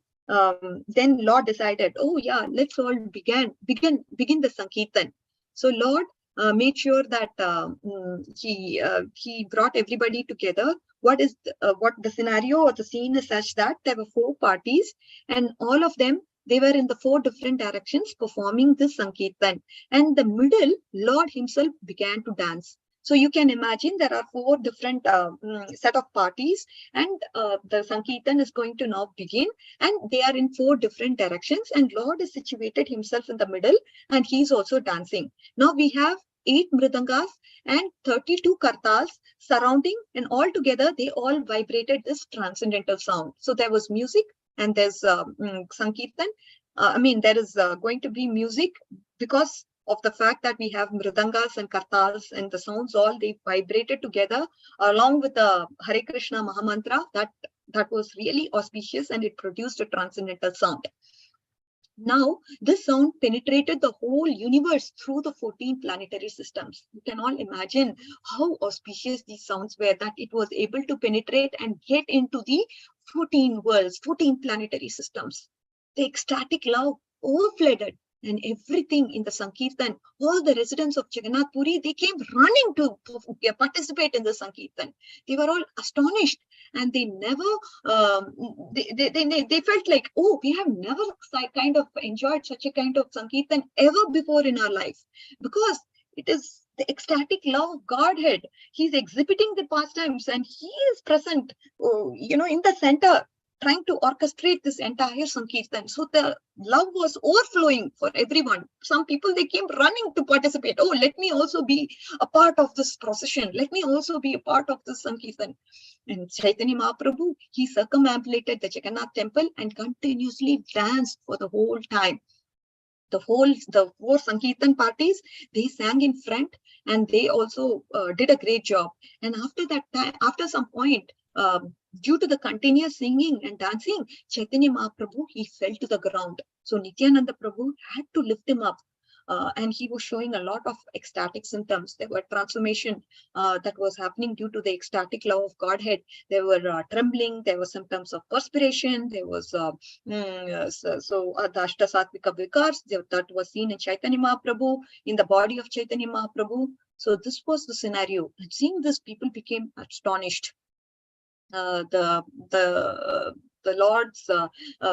then Lord decided, oh yeah, let's all begin the Sankirtan. So Lord made sure that he brought everybody together. What the scenario or the scene is such that there were 4 parties, and all of them, they were in the 4 different directions performing this Sankirtan. And the middle, Lord himself began to dance. So you can imagine there are 4 different set of parties, and the Sankirtan is going to now begin, and they are in 4 different directions, and Lord is situated himself in the middle, and he is also dancing. Now we have 8 mridangas and 32 kartals surrounding, and all together they all vibrated this transcendental sound. So there was music, and there's Sankirtan. There is going to be music because of the fact that we have mridangas and kartals, and the sounds all, they vibrated together along with the Hare Krishna Mahamantra. That was really auspicious, and it produced a transcendental sound. Now, this sound penetrated the whole universe through the 14 planetary systems. You can all imagine how auspicious these sounds were, that it was able to penetrate and get into the 14 worlds, 14 planetary systems. The ecstatic love overflooded, and everything in the Sankirtan, all the residents of Jagannath Puri, they came running to participate in the Sankirtan. They were all astonished, and they never, they felt like, oh, we have never kind of enjoyed such a kind of Sankirtan ever before in our life, because it is the ecstatic love of Godhead. He's exhibiting the pastimes, and he is present, in the center, trying to orchestrate this entire Sankirtan. So the love was overflowing for everyone. Some people, they came running to participate. Oh, let me also be a part of this procession. Let me also be a part of this Sankirtan. And Chaitanya Mahaprabhu, he circumambulated the Jagannath temple and continuously danced for the whole time. The 4 Sankirtan parties, they sang in front, and they also did a great job. And after that time, after some point, due to the continuous singing and dancing, Chaitanya Mahaprabhu, he fell to the ground. So Nityananda Prabhu had to lift him up. And he was showing a lot of ecstatic symptoms. There were transformation that was happening due to the ecstatic love of Godhead. There were trembling. There were symptoms of perspiration. There was the Ashtasattvika Vikars that was seen in Chaitanya Mahaprabhu, in the body of Chaitanya Mahaprabhu. So this was the scenario. And seeing this, people became astonished. The Lord's,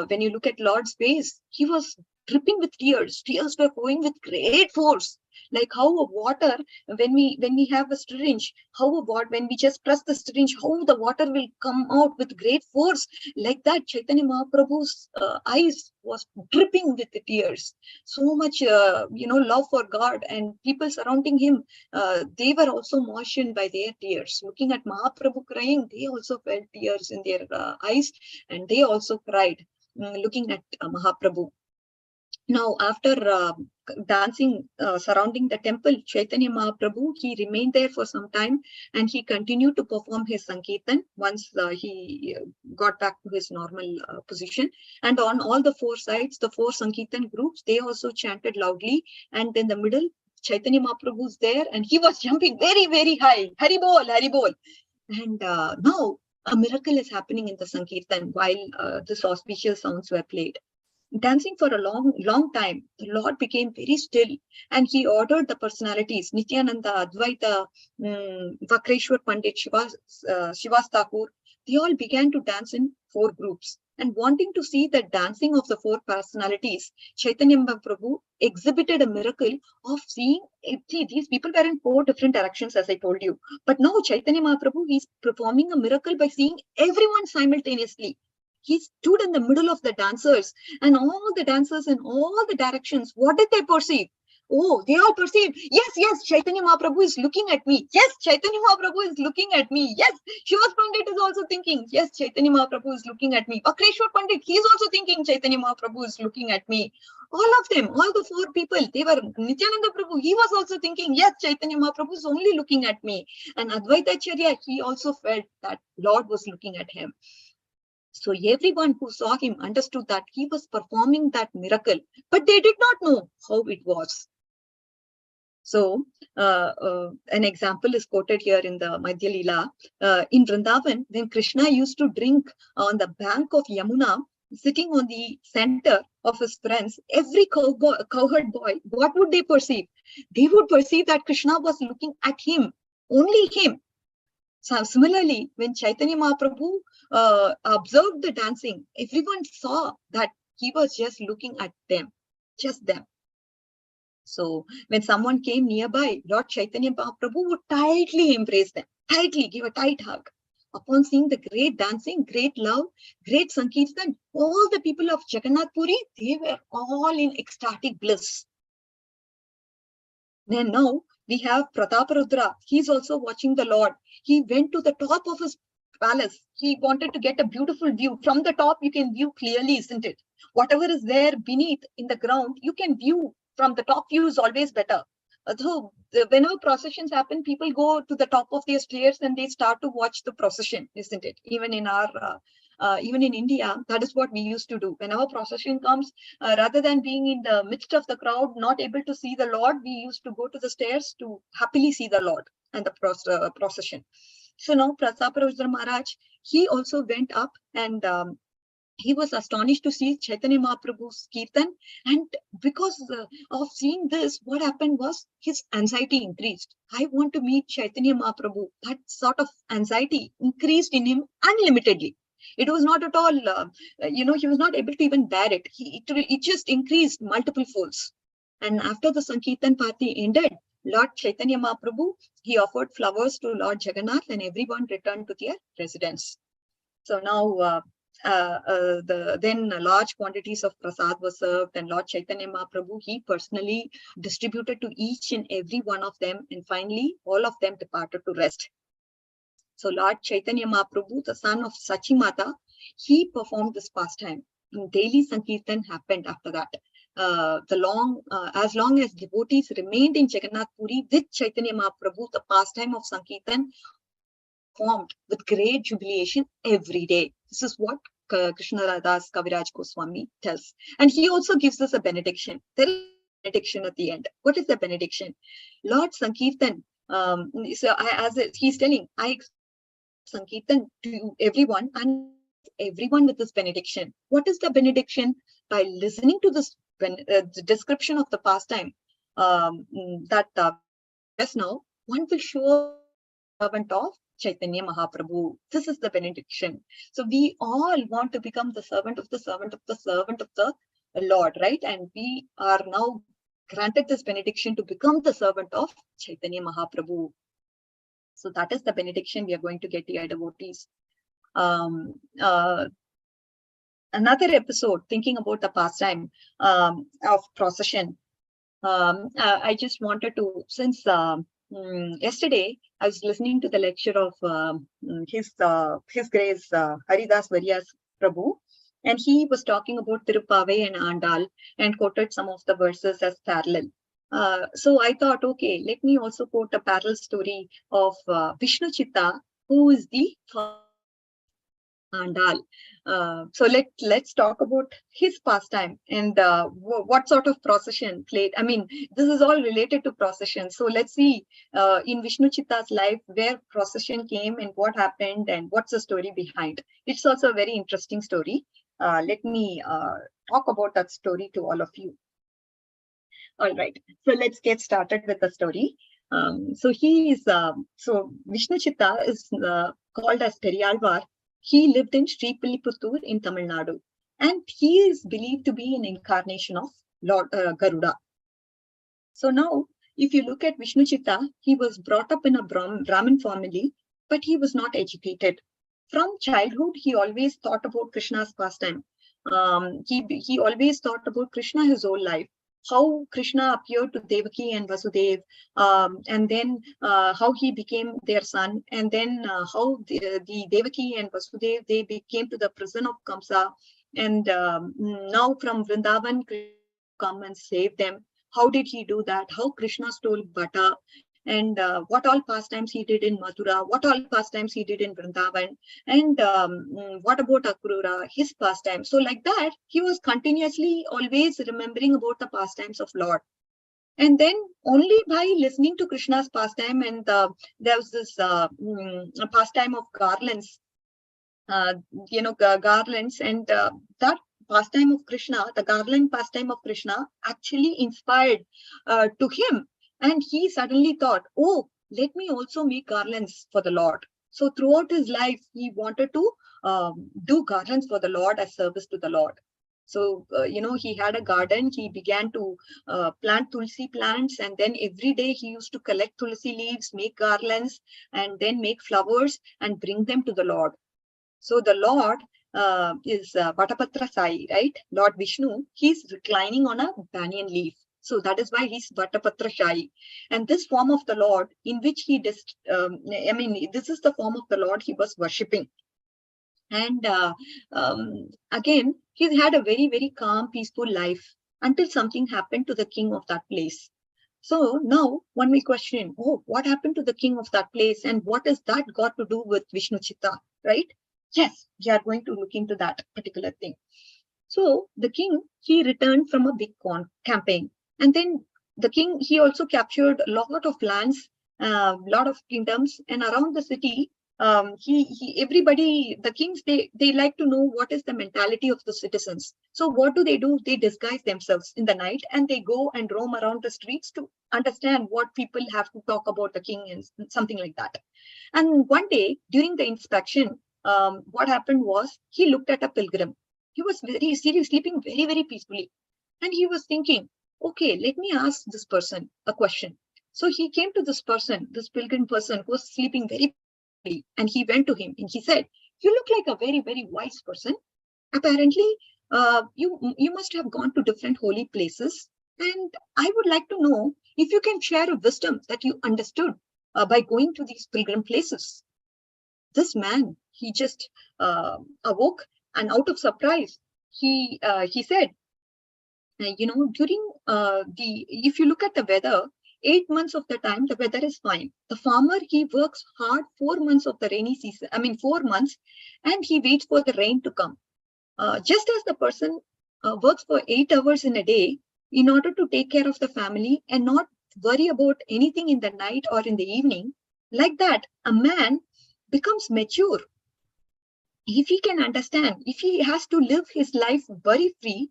when you look at Lord's face, he was dripping with tears. Tears were flowing with great force. Like how a water, when we have a syringe, when we just press the syringe, how the water will come out with great force. Like that, Chaitanya Mahaprabhu's eyes was dripping with the tears. So much, love for God, and people surrounding him, they were also moistened by their tears. Looking at Mahaprabhu crying, they also felt tears in their eyes, and they also cried looking at Mahaprabhu. Now, after dancing surrounding the temple, Chaitanya Mahaprabhu, he remained there for some time, and he continued to perform his Sankirtan once he got back to his normal position. And on all the four sides, the four Sankirtan groups, they also chanted loudly. And in the middle, Chaitanya Mahaprabhu is there, and he was jumping very, very high. Hari bol, Hari bol. And now a miracle is happening in the Sankirtan while these auspicious sounds were played. Dancing for a long time, the Lord became very still, and he ordered the personalities, Nityananda, Advaita, Vakreshwar Pandit, Shivas Thakur, they all began to dance in four groups. And wanting to see the dancing of the four personalities, Chaitanya Mahaprabhu exhibited a miracle of seeing, see, these people were in four different directions, as I told you. But now Chaitanya Mahaprabhu, he's performing a miracle by seeing everyone simultaneously. He stood in the middle of the dancers, and all the dancers in all the directions, what did they perceive? Oh, they all perceived, yes, Chaitanya Mahaprabhu is looking at me. Yes, Chaitanya Mahaprabhu is looking at me. Yes, Shivas Pandit is also thinking, yes, Chaitanya Mahaprabhu is looking at me. Vakreshwar Pandit, he is also thinking, Chaitanya Mahaprabhu is looking at me. All of them, all the four people, they were, Nityananda Prabhu, he was also thinking, yes, Chaitanya Mahaprabhu is only looking at me. And Advaita Acharya, he also felt that Lord was looking at him. So everyone who saw him understood that he was performing that miracle, but they did not know how it was. So an example is quoted here in the Madhya Leela. In Vrindavan, when Krishna used to drink on the bank of Yamuna, sitting on the center of his friends, every cowherd boy, what would they perceive? They would perceive that Krishna was looking at him, only him. So similarly, when Chaitanya Mahaprabhu observed the dancing, everyone saw that he was just looking at them, just them. So when someone came nearby, Lord Chaitanya Mahaprabhu would tightly embrace them, tightly give a tight hug. Upon seeing the great dancing, great love, great Sankirtan, all the people of Jagannath Puri, they were all in ecstatic bliss. Then now we have Prataparudra. He's also watching the Lord. He went to the top of his palace. He wanted to get a beautiful view. From the top, you can view clearly, isn't it? Whatever is there beneath in the ground, you can view from the top. View is always better. So whenever processions happen, people go to the top of their stairs and they start to watch the procession, isn't it? Even in our even in India, that is what we used to do. Whenever procession comes, rather than being in the midst of the crowd, not able to see the Lord, we used to go to the stairs to happily see the Lord and the procession. So now Prataparudra Maharaj, he also went up, and he was astonished to see Chaitanya Mahaprabhu's Kirtan. And because of seeing this, what happened was his anxiety increased. I want to meet Chaitanya Mahaprabhu. That sort of anxiety increased in him unlimitedly. It was not at all, he was not able to even bear it. It just increased multiple folds. And after the Sankirtan party ended, Lord Chaitanya Mahaprabhu, he offered flowers to Lord Jagannath, and everyone returned to their residence. So now, then large quantities of prasad were served, and Lord Chaitanya Mahaprabhu, he personally distributed to each and every one of them, and finally all of them departed to rest. So Lord Chaitanya Mahaprabhu, the son of Sachimata, he performed this pastime. Daily Sankirtan happened after that. As long as devotees remained in Jagannath Puri with Chaitanya Mahaprabhu, the pastime of Sankirtan performed with great jubilation every day. This is what Krishna Das Kaviraj Goswami tells. And he also gives us a benediction. There is a benediction at the end. What is the benediction? Lord Sankirtan, he's telling, I Sankirtan to everyone, and everyone with this benediction. What is the benediction? By listening to this the description of the pastime just now, one will show servant of Chaitanya Mahaprabhu. This is the benediction. So we all want to become the servant of the servant of the servant of the Lord, right? And we are now granted this benediction to become the servant of Chaitanya Mahaprabhu. So that is the benediction we are going to get, dear devotees. Another episode, thinking about the pastime of procession. I just wanted to, since yesterday I was listening to the lecture of His Grace Haridas Varyas Prabhu, and he was talking about Tirupavai and Andal and quoted some of the verses as parallel. So I thought, okay, let me also quote a parallel story of Vishnu Chitta, who is the Andal. So let's talk about his pastime and what sort of procession played. I mean, this is all related to procession. So let's see in Vishnu Chitta's life where procession came and what happened and what's the story behind. It's also a very interesting story. Let me talk about that story to all of you. All right, so let's get started with the story. So Vishnu Chitta is called as Periyalvar. He lived in Sripilliputtur in Tamil Nadu, and he is believed to be an incarnation of Lord Garuda. So now, if you look at Vishnu Chitta, he was brought up in a Brahmin family, but he was not educated. From childhood, he always thought about Krishna's pastime. He always thought about Krishna his whole life. How Krishna appeared to Devaki and Vasudev, and then how he became their son, and then how the Devaki and Vasudev, they came to the prison of Kamsa, and now from Vrindavan, Krishna come and save them. How did he do that? How Krishna stole butter, and what all pastimes he did in Mathura, what all pastimes he did in Vrindavan, and what about Akrura, his pastimes. So like that, he was continuously always remembering about the pastimes of Lord. And then only by listening to Krishna's pastime, and there was this pastime of garlands, garlands, and that pastime of Krishna, the garland pastime of Krishna, actually inspired to him. And he suddenly thought, oh, let me also make garlands for the Lord. So throughout his life, he wanted to do garlands for the Lord as service to the Lord. So, he had a garden. He began to plant tulsi plants, and then every day he used to collect tulsi leaves, make garlands, and then make flowers and bring them to the Lord. So the Lord is Vatapatra Sai, right? Lord Vishnu, he's reclining on a banyan leaf. So that is why he's Vatapatra Sai. And this form of the Lord, in which this is the form of the Lord he was worshipping. And again, he had a very, very calm, peaceful life until something happened to the king of that place. So now one may question, oh, what happened to the king of that place? And what has that got to do with Vishnu Chitta, right? Yes, we are going to look into that particular thing. So the king, he returned from a big campaign. And then the king, he also captured a lot of lands, a lot of kingdoms, and around the city, everybody, the kings, they like to know what is the mentality of the citizens. So what do? They disguise themselves in the night, and they go and roam around the streets to understand what people have to talk about the king and something like that. And one day during the inspection, what happened was, he looked at a pilgrim. He was very serious, sleeping very, very peacefully. And he was thinking, okay, let me ask this person a question. So he came to this person, this pilgrim person who was sleeping very peacefully, and he went to him and he said, you look like a very, very wise person. Apparently, you must have gone to different holy places. And I would like to know if you can share a wisdom that you understood by going to these pilgrim places. This man, he just awoke, and out of surprise, he said, during if you look at the weather, 8 months of the time, the weather is fine. The farmer, he works hard 4 months of the rainy season, 4 months, and he waits for the rain to come. Just as the person works for 8 hours in a day in order to take care of the family and not worry about anything in the night or in the evening, like that, a man becomes mature. If he can understand, if he has to live his life very free,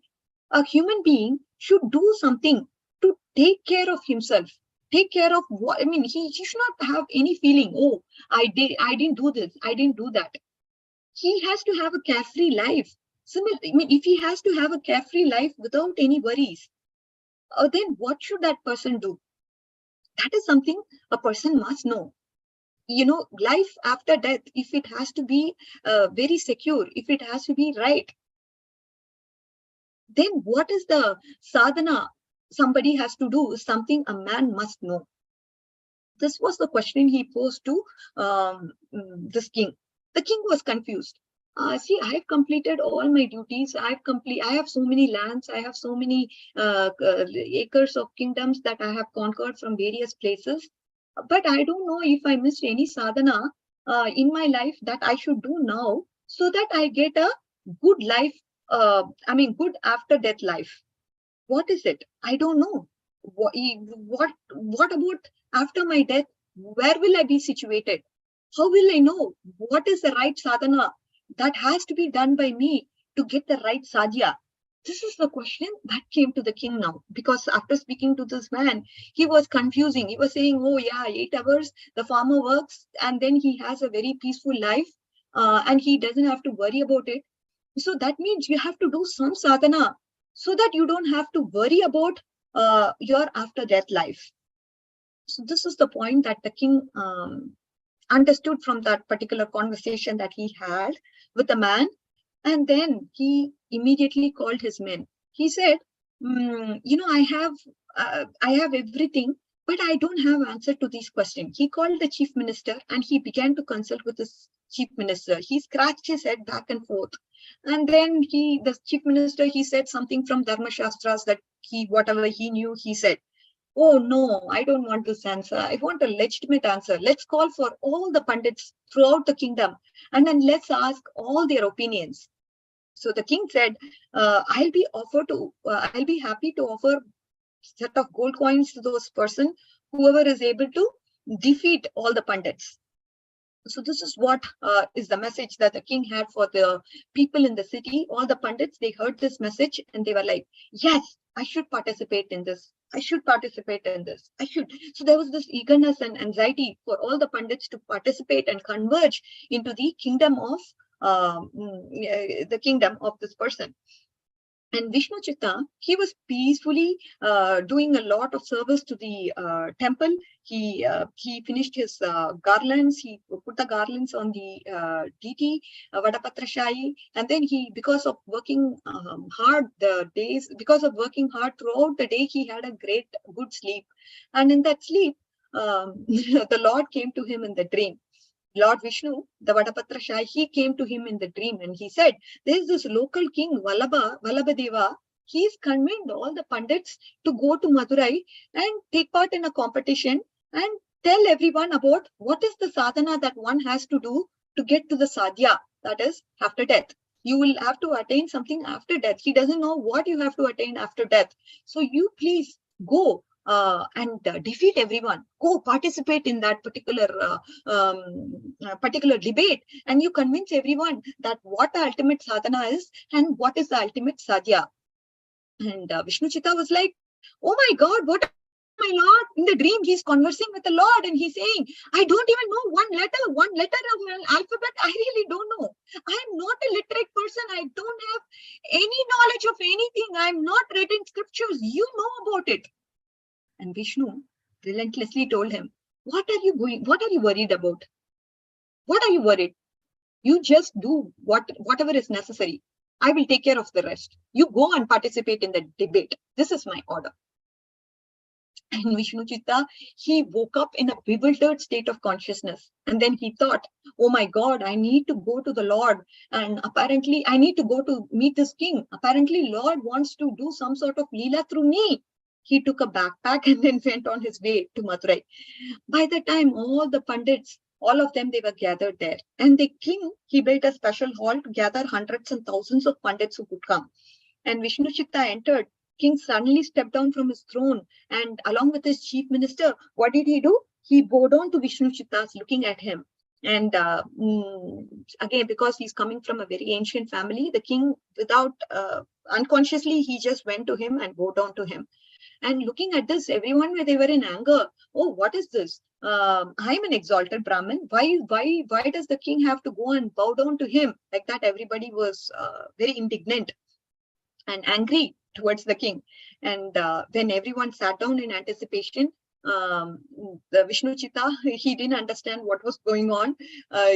a human being should do something to take care of himself, take care of what, he should not have any feeling, oh, I didn't do this, I didn't do that. He has to have a carefree life. I mean, if he has to have a carefree life without any worries, then what should that person do? That is something a person must know. You know, life after death, if it has to be very secure, if it has to be right, then what is the sadhana somebody has to do? Something a man must know. This was the question he posed to this king. The king was confused. See, I have completed all my duties. I have so many lands. I have so many acres of kingdoms that I have conquered from various places. But I don't know if I missed any sadhana in my life that I should do now, so that I get a good life. Good after death life. What is it? I don't know. What about after my death? Where will I be situated? How will I know what is the right sadhana that has to be done by me to get the right sadhya? This is the question that came to the king now, because after speaking to this man, he was confusing. He was saying, oh yeah, 8 hours, the farmer works and then he has a very peaceful life and he doesn't have to worry about it. So that means you have to do some sadhana so that you don't have to worry about your after death life. So this is the point that the king understood from that particular conversation that he had with the man. And then he immediately called his men. He said, I have everything, but I don't have answer to these questions. He called the chief minister and he began to consult with his chief minister. He scratched his head back and forth. And then the chief minister, he said something from Dharma Shastras that whatever he knew, he said, oh no, I don't want this answer. I want a legitimate answer. Let's call for all the pandits throughout the kingdom and then let's ask all their opinions. So the king said, I'll be happy to offer set of gold coins to those person, whoever is able to defeat all the pandits. So this is what is the message that the king had for the people in the city. All the pandits, they heard this message and they were like, yes, I should participate in this. I should participate in this. I should. So there was this eagerness and anxiety for all the pandits to participate and converge into the kingdom of this person. And Vishnu Chitta, he was peacefully doing a lot of service to the temple. He finished his garlands. He put the garlands on the deity, Vadapatrashayi. And then because of working hard throughout the day, he had a good sleep. And in that sleep, the Lord came to him in the dream. Lord Vishnu, the Vadapatrashayi, he came to him in the dream and he said, there's this local king, Vallabhadeva. He's convened all the pandits to go to Madurai and take part in a competition and tell everyone about what is the sadhana that one has to do to get to the sadhya, that is after death. You will have to attain something after death. He doesn't know what you have to attain after death. So you please go and defeat everyone. Go participate in that particular debate, and you convince everyone that what the ultimate sadhana is and what is the ultimate sadhya. And Vishnu Chitta was like, oh my God, what my Lord? In the dream, he's conversing with the Lord and he's saying, I don't even know one letter of an alphabet. I really don't know. I'm not a literate person. I don't have any knowledge of anything. I'm not read in scriptures. You know about it. And Vishnu relentlessly told him, what are you worried about? What are you worried? You just do whatever is necessary. I will take care of the rest. You go and participate in the debate. This is my order. And Vishnu Chitta, he woke up in a bewildered state of consciousness. And then he thought, oh my God, I need to go to the Lord. And apparently I need to go to meet this king. Apparently Lord wants to do some sort of leela through me. He took a backpack and then went on his way to Madurai. By the time all the pandits, all of them, they were gathered there. And the king, he built a special hall to gather hundreds and thousands of pandits who could come. And Vishnu Chitta entered. King suddenly stepped down from his throne and along with his chief minister, what did he do? He bowed down to Vishnu Chitta, looking at him. And again, because he's coming from a very ancient family, the king, without unconsciously, he just went to him and bowed down to him. And looking at this, everyone, they were in anger. Oh, what is this? I'm an exalted Brahmin. Why does the king have to go and bow down to him? Like that, everybody was very indignant and angry towards the king. And when everyone sat down in anticipation, the Vishnu Chitta, he didn't understand what was going on.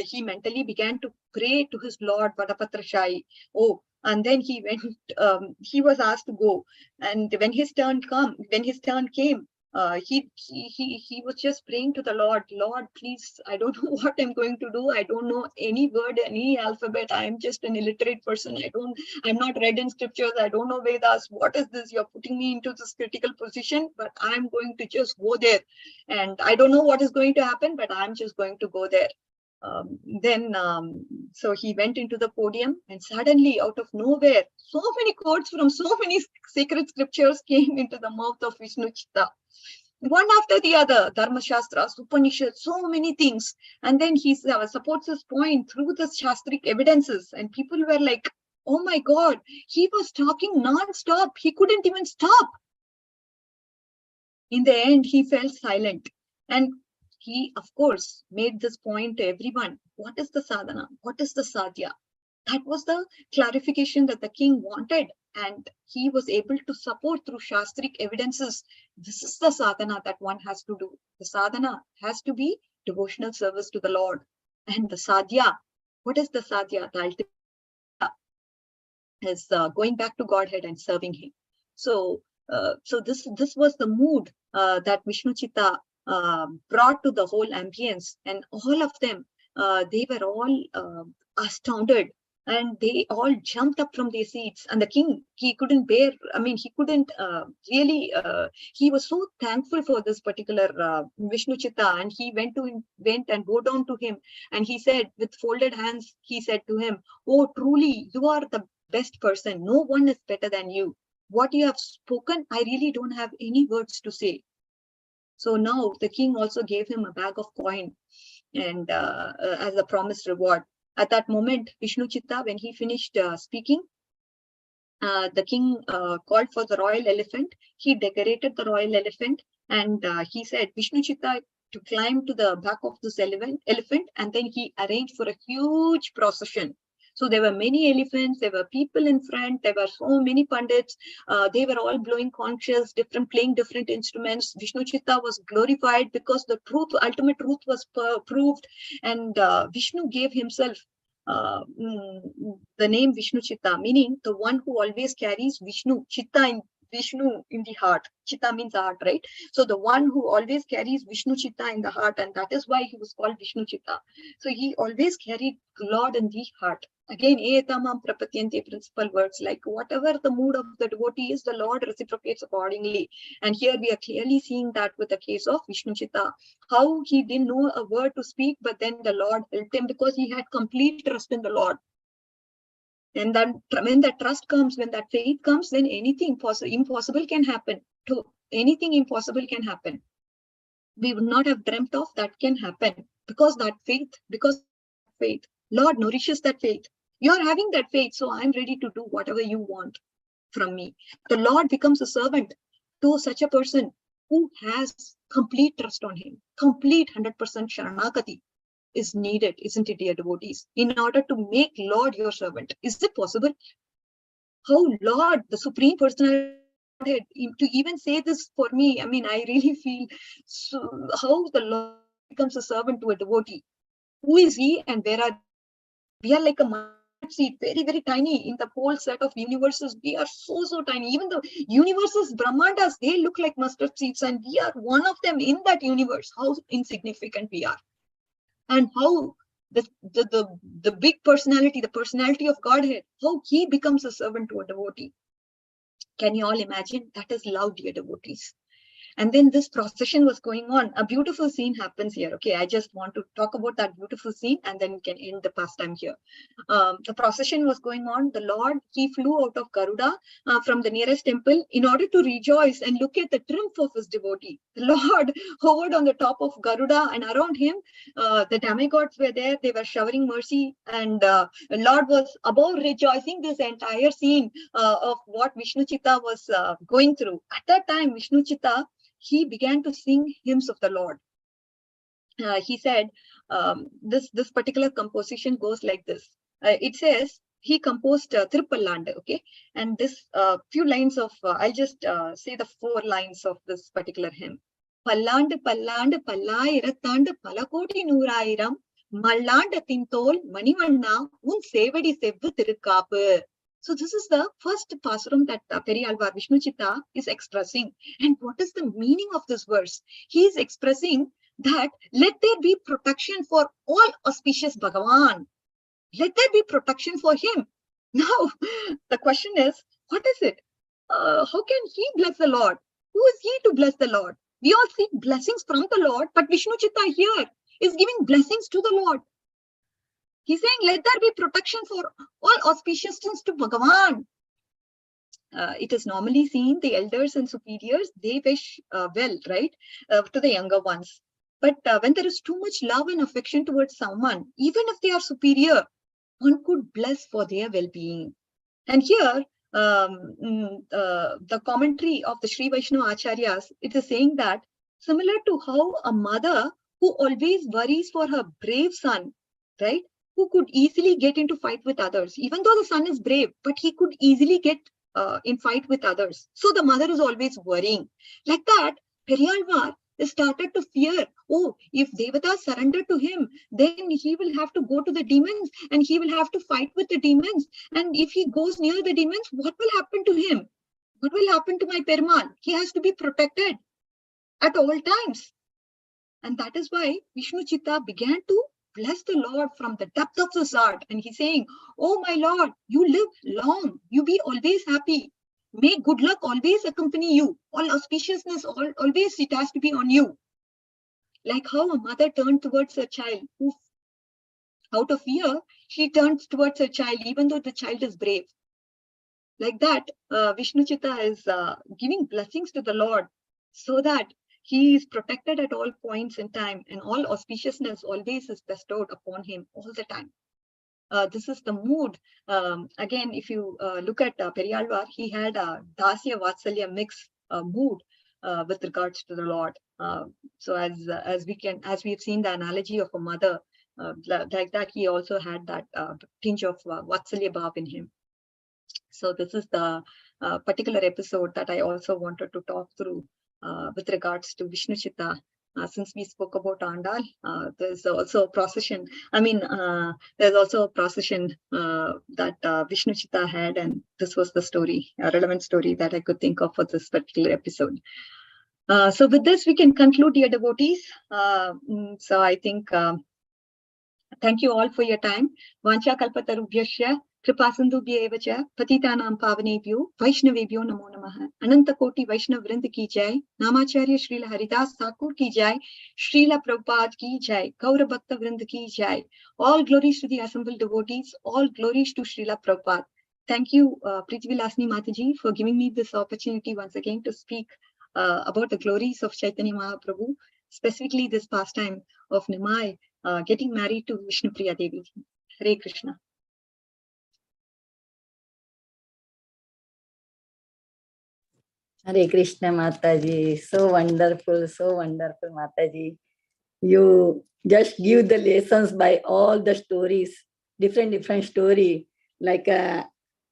He mentally began to pray to his Lord Vadapatrashai. Oh, and then he went. He was asked to go, and when his turn came, he was just praying to the Lord. Lord, please, I don't know what I'm going to do. I don't know any word, any alphabet. I'm just an illiterate person. I'm not read in scriptures. I don't know Vedas. What is this? You're putting me into this critical position, but I'm going to just go there. And I don't know what is going to happen, but I'm just going to go there. So he went into the podium, and suddenly out of nowhere, so many quotes from so many sacred scriptures came into the mouth of Vishnu Chitta. One after the other, Dharma Shastras, Upanishads, so many things. And then he supports his point through the Shastric evidences. And people were like, oh my God, he was talking non-stop. He couldn't even stop. In the end, he fell silent. And he, of course, made this point to everyone. What is the sadhana? What is the sadhya? That was the clarification that the king wanted. And he was able to support through Shastric evidences. This is the sadhana that one has to do. The sadhana has to be devotional service to the Lord. And the sadhya, what is the sadhya? The ultimate is going back to Godhead and serving him. So this was the mood that Vishnu Chitta brought to the whole ambience, and all of them, they were all astounded, and they all jumped up from their seats. And the king, he couldn't bear, he couldn't really, he was so thankful for this particular Vishnu Chitta, and he went and bowed down to him, and he said, with folded hands, he said to him, oh, truly, you are the best person. No one is better than you. What you have spoken, I really don't have any words to say. So now the king also gave him a bag of coin, and as a promised reward. At that moment, Vishnu Chitta, when he finished speaking, the king called for the royal elephant. He decorated the royal elephant, and he said, Vishnu Chitta to climb to the back of this elephant, and then he arranged for a huge procession. So there were many elephants, there were people in front, there were so many pandits, they were all blowing conches, playing different instruments. Vishnu Chitta was glorified because the truth, ultimate truth was proved, and Vishnu gave himself the name Vishnu Chitta, meaning the one who always carries Vishnu, Chitta Vishnu in the heart. Chitta means heart, right? So the one who always carries Vishnu Chitta in the heart, and that is why he was called Vishnu Chitta. So he always carried Lord in the heart. Again, etamam prapatyante, principal words, like whatever the mood of the devotee is, the Lord reciprocates accordingly. And here we are clearly seeing that with the case of Vishnu Chitta, how he didn't know a word to speak, but then the Lord helped him because he had complete trust in the Lord. And then when that trust comes, when that faith comes, then anything impossible can happen. Anything impossible can happen. We would not have dreamt of that can happen because faith, Lord nourishes that faith. You're having that faith, so I'm ready to do whatever you want from me. The Lord becomes a servant to such a person who has complete trust on him, complete 100% sharanagati is needed, isn't it, dear devotees, in order to make Lord your servant. Is it possible? How Lord, the Supreme Personality, to even say this for me, I really feel so, how the Lord becomes a servant to a devotee. Who is he and where are we? Are like a mustard seed, very, very tiny in the whole set of universes. We are so tiny. Even the universes, Brahmandas, they look like mustard seeds, and we are one of them in that universe. How insignificant we are. And how the big personality, the personality of Godhead, how he becomes a servant to a devotee. Can you all imagine? That is love, dear devotees. And then this procession was going on. A beautiful scene happens here. Okay, I just want to talk about that beautiful scene, and then we can end the pastime here. The procession was going on. The Lord, he flew out of Garuda from the nearest temple in order to rejoice and look at the triumph of his devotee. The Lord hovered on the top of Garuda, and around him, the demigods were there. They were showering mercy, and the Lord was above rejoicing this entire scene of what Vishnu Chitta was going through. At that time, Vishnu Chitta, he began to sing hymns of the Lord. he said, this particular composition goes like this. It says he composed Tirupallandu, okay? And this few lines of, I'll just say the 4 lines of this particular hymn. Pallandu pallandu pallayirattandu palakoti noorayiram மல்லாண்ட தின்தோல் மணிவண்ணா உன் சேவடி செவ்வு Thirukkappu. So this is the first pasuram that Periyalvar Vishnu Chitta is expressing. And what is the meaning of this verse? He is expressing that let there be protection for all auspicious Bhagavan. Let there be protection for him. Now, the question is, what is it? How can he bless the Lord? Who is he to bless the Lord? We all seek blessings from the Lord, but Vishnu Chitta here is giving blessings to the Lord. He's saying, let there be protection for all auspiciousness to Bhagavan. It is normally seen the elders and superiors, they wish well, right, to the younger ones. But when there is too much love and affection towards someone, even if they are superior, one could bless for their well-being. And here, the commentary of the Sri Vaishnava Acharyas, it is saying that similar to how a mother who always worries for her brave son, right, who could easily get into fight with others, even though the son is brave, but he could easily get in fight with others. So the mother is always worrying. Like that, Periyalvar started to fear, oh, if Devatas surrender to him, then he will have to go to the demons and he will have to fight with the demons. And if he goes near the demons, what will happen to him? What will happen to my Perumal? He has to be protected at all times. And that is why Vishnu Chitta began to bless the Lord from the depth of his heart. And he's saying, oh my Lord, you live long, you be always happy. May good luck always accompany you. All auspiciousness, always it has to be on you. Like how a mother turned towards her child, who out of fear, she turns towards her child, even though the child is brave. Like that, Vishnu Chitta is giving blessings to the Lord so that he is protected at all points in time, and all auspiciousness always is bestowed upon him all the time. This is the mood. Again, if you look at Periyalvar, he had a Dasya Vatsalya mix mood with regards to the Lord. So as we've seen the analogy of a mother, like that, he also had that tinge of Vatsalya Bhav in him. So this is the particular episode that I also wanted to talk through with regards to Vishnu Chitta. Since we spoke about Andal, there's also a procession. There's also a procession that Vishnu Chitta had, and this was the story, a relevant story that I could think of for this particular episode. So with this, we can conclude, dear devotees. So I think, thank you all for your time. Vancha kalpatarubhyasya कृपासिंधुभ्य एव च पतितानां पावनेभ्यो वैष्णवेभ्यो नमो नमः। अनंत कोटि वैष्णव वृंद की जय। नामाचार्य श्रील हरिदास ठाकुर की जय। श्रील प्रभुपाद की जय। गौर भक्त वृंद की जय। All glories to the assembled devotees. All glories to Srila Prabhupada. Thank you, Preeti Vilasini Mataji, for giving me this opportunity once again to speak about the glories of Chaitanya Mahaprabhu, specifically this pastime of Nimai getting married to Vishnu Priya Devi. Hare Krishna. Hare Krishna, Mataji. So wonderful, Mataji. You just give the lessons by all the stories, different story. Like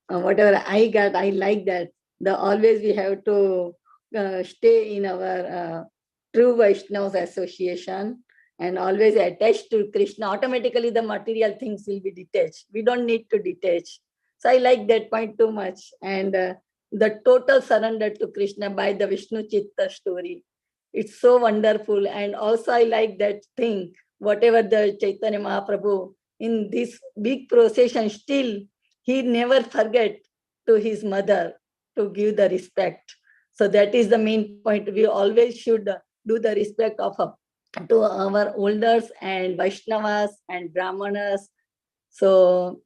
whatever I got, I like that. Always we have to stay in our true Vaishnavas association and always attached to Krishna. Automatically the material things will be detached. We don't need to detach. So I like that point too much. And the total surrender to Krishna by the Vishnu Chitta story. It's so wonderful. And also I like that thing, whatever the Chaitanya Mahaprabhu, in this big procession, still he never forget to his mother to give the respect. So that is the main point. We always should do the respect of to our elders and Vaishnavas and Brahmanas. So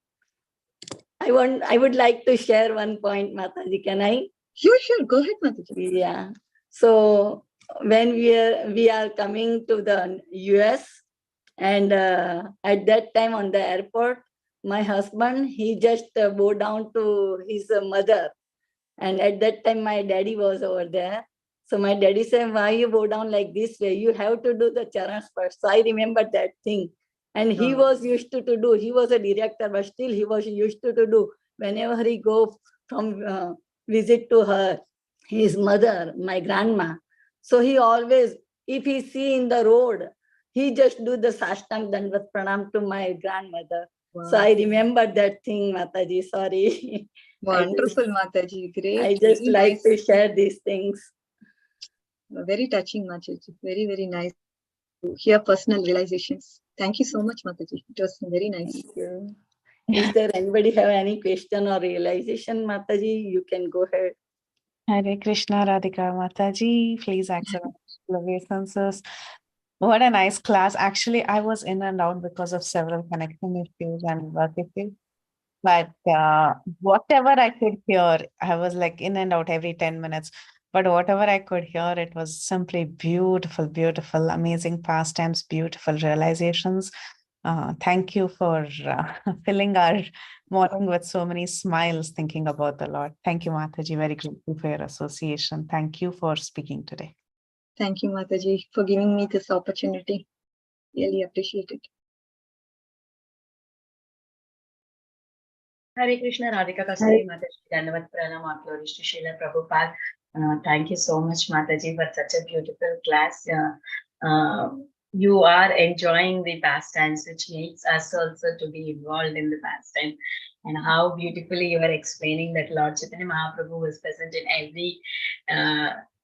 I would like to share one point, Mataji. Can I? Sure. Go ahead, Mataji. Yeah. So when we are coming to the US, and at that time on the airport, my husband, he just bowed down to his mother. And at that time, my daddy was over there. So my daddy said, why you bow down like this way? You have to do the charans first. So I remember that thing. And he was used to do. He was a director, but still he was used to do. Whenever he go from visit to her, his mother, my grandma. So he always, if he see in the road, he just do the Sashtang Dandavat Pranam to my grandmother. Wow. So I remember that thing, Mataji. Sorry. Wonderful, Mataji. Great. I just very like nice. to share these things. Very touching, Mataji. Very, very nice to hear personal realizations. Thank you so much, Mataji. It was very nice. Thank you. Is there anybody have any question or realization, Mataji? You can go ahead. Hare Krishna, Radhika Mataji. Please accept obeisances. What a nice class. Actually, I was in and out because of several connection issues and work issues. But whatever I could hear, I was like in and out every 10 minutes. But whatever I could hear, it was simply beautiful, beautiful, amazing pastimes, beautiful realizations. Thank you for filling our morning with so many smiles thinking about the Lord. Thank you, Mataji. Very grateful for your association. Thank you for speaking today. Thank you, Mataji, for giving me this opportunity. Really appreciate it. Hare Krishna, Radhika Kasturi, Mataji, Dandavat Pranam, all glories to Srila Prabhupada. Thank you so much, Mataji, for such a beautiful class. You are enjoying the pastimes, which makes us also to be involved in the pastime. And how beautifully you are explaining that Lord Chaitanya Mahaprabhu was present in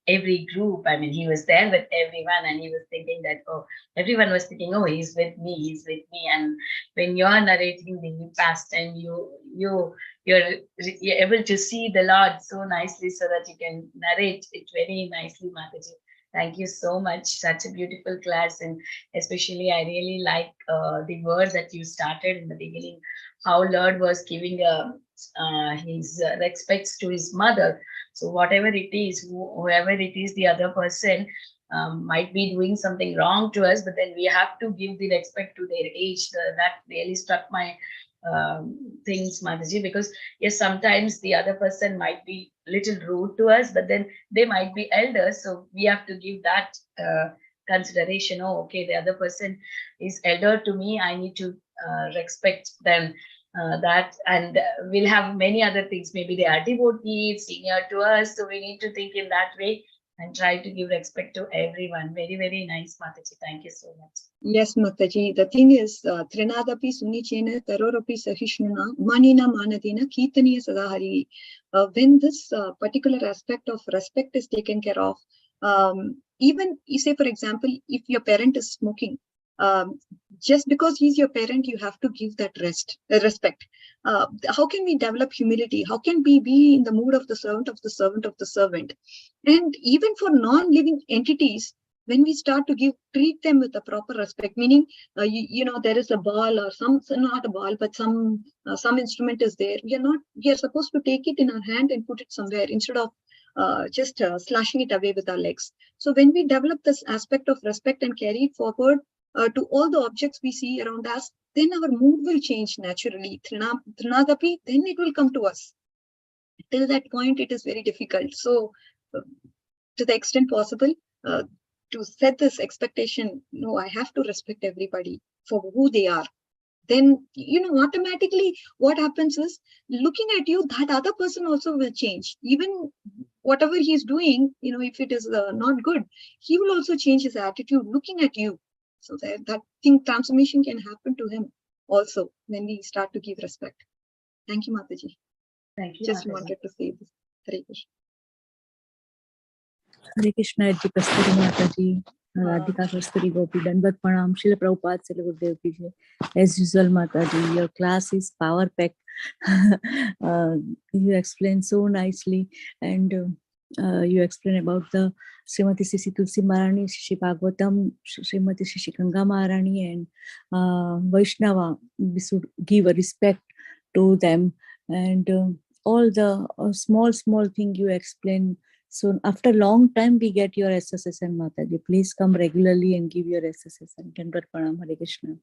every group. I mean, he was there with everyone, and he was thinking that, oh, everyone was thinking, oh, he's with me, he's with me. And when you're narrating the pastime, you're able to see the Lord so nicely, so that you can narrate it very nicely, Mataji. Thank you so much. Such a beautiful class. And especially I really like the word that you started in the beginning, how Lord was giving his respects to his mother. So whatever it is, whoever it is, the other person might be doing something wrong to us, but then we have to give the respect to their age. That really struck my things, Mataji, because yes, sometimes the other person might be little rude to us, but then they might be elders, so we have to give that consideration. Oh, okay, the other person is elder to me, I need to respect them. That, and we'll have many other things. Maybe they are devotees, senior to us, so we need to think in that way and try to give respect to everyone. Very, very nice, Mataji. Thank you so much. Yes, Mataji. The thing is, Trinadapi Sunichena Tarorapi Sahishnuna Manina Manadina Caitanya Sadahari. When this particular aspect of respect is taken care of, even you say, for example, if your parent is smoking, just because he's your parent, you have to give that respect. How can we develop humility? How can we be in the mood of the servant of the servant of the servant? And even for non-living entities, when we start to treat them with a proper respect, meaning, there is a ball or not a ball, but some instrument is there. We are supposed to take it in our hand and put it somewhere instead of just slashing it away with our legs. So when we develop this aspect of respect and carry it forward to all the objects we see around us, then our mood will change naturally. Trinadapi, then it will come to us. Till that point, it is very difficult. So to the extent possible, to set this expectation, no, I have to respect everybody for who they are. Then, automatically what happens is, looking at you, that other person also will change. Even whatever he's doing, if it is not good, he will also change his attitude looking at you. So that thing, transformation can happen to him also when we start to give respect. Thank you, Mataji. Thank you. Just Mataji. wanted to say this. Hare Krishna. Hare Krishna, HG Kasturi Mataji, Radhika Kasturi Gopi, Dandavat Pranam, Srila Prabhupada, Srila Gurudev Ki Jai. As usual, Mataji, your class is power packed. You explained so nicely, and you explained about the Srimati Sisi Tulsi Maharani, Shishi Bhagavatam, Srimati Shishi Ganga Maharani, and Vaishnava. We should give a respect to them, and all the small thing you explain. So after a long time, we get your SSSN, Mataji. Please come regularly and give your SSSN. Dandavat Pranam, Hare Krishna.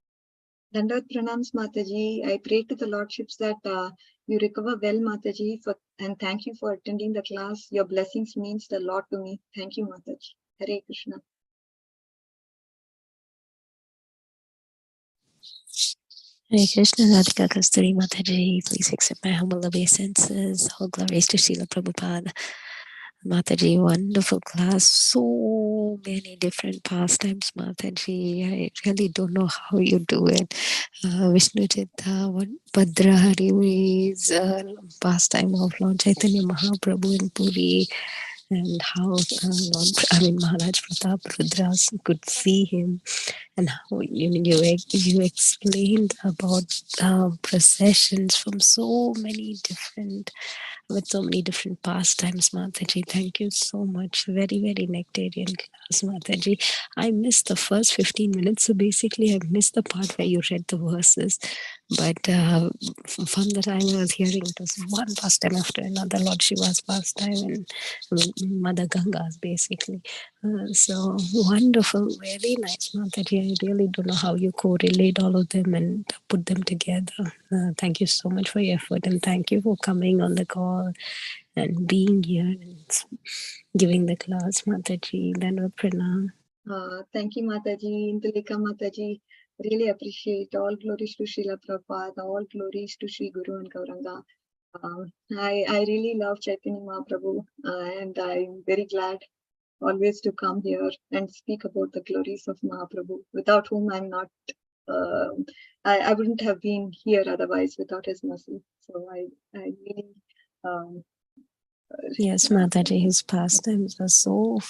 Dandavat pranams, Mataji. I pray to the Lordships that you recover well, Mataji, and thank you for attending the class. Your blessings means a lot to me. Thank you, Mataji. Hare Krishna. Hare Krishna, Radhika Kasturi Mataji, please accept my humble obeisances. All glories to Srila Prabhupada. Mataji, wonderful class. So many different pastimes, Mataji. I really don't know how you do it. Vishnu Chitta, Bhadra Hari's pastime of Lord Chaitanya Mahaprabhu in Puri, and how Maharaj Pratap Rudras could see him, and how you explained about processions from so many different, with so many different pastimes, Mataji. Thank you so much. Very, very nectarian class, Mataji. I missed the first 15 minutes, so basically I missed the part where you read the verses. But from the time I was hearing, it was one pastime after another, Lord Shiva's pastime and Mother Ganga's, basically. So wonderful, very nice, Mataji. I really don't know how you correlate all of them and put them together. Thank you so much for your effort, and thank you for coming on the call and being here and giving the class, Mataji. Dandavat pranam. Thank you, Mataji. Indulika Mataji. Really appreciate. All glories to Srila Prabhupada. All glories to Sri Guru and Gauranga. I really love Chaitanya Mahaprabhu, and I'm very glad always to come here and speak about the glories of Mahaprabhu, without whom I'm not, I wouldn't have been here otherwise without his mercy. So I really... Yes, Mataji, his pastimes are so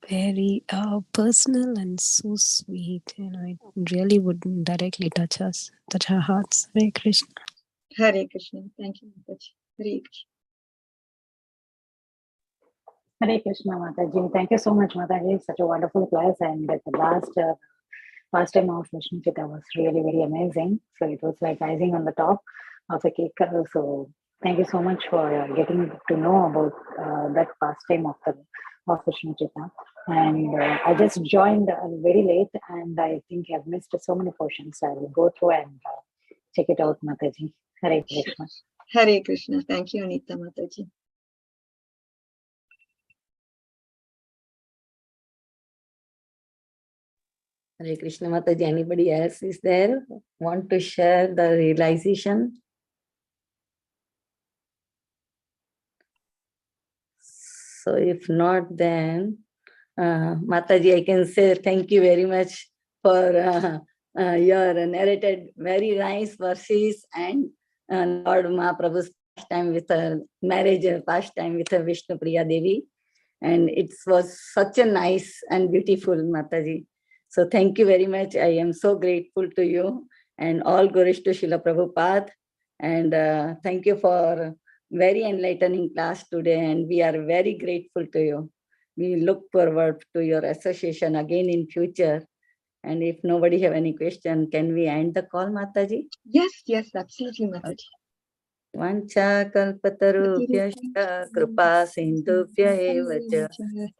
very personal and so sweet. You know, it really would directly touch us, touch our hearts. Hare Krishna. Hare Krishna. Thank you, Mataji. Hare Krishna. Hare Krishna, Mataji. Thank you so much, Mataji. Such a wonderful class, and the last pastime of Vishnu Chitta was really very amazing. So it was like icing on the top of the cake. So thank you so much for getting to know about that pastime of Vishnu Chitta. And I just joined very late, and I think I've missed so many portions. I will go through and check it out, Mataji. Hare Krishna. Hare Krishna. Thank you, Anita Mataji. Hare Krishna, Mataji. Anybody else is there? Want to share the realization? So if not, then Mataji, I can say thank you very much for your narrated very nice verses, and Lord Mahaprabhu's pastime with her marriage, pastime with her Vishnu Priya Devi. And it was such a nice and beautiful, Mataji. So thank you very much. I am so grateful to you, and all glories to Srila Prabhupada. And thank you for very enlightening class today, and we are very grateful to you. We look forward to your association again in future. And if nobody have any question, can we end the call, Mataji? Yes, absolutely, Mataji. Vancha kalpatarubhyascha kripa sindhubhya eva cha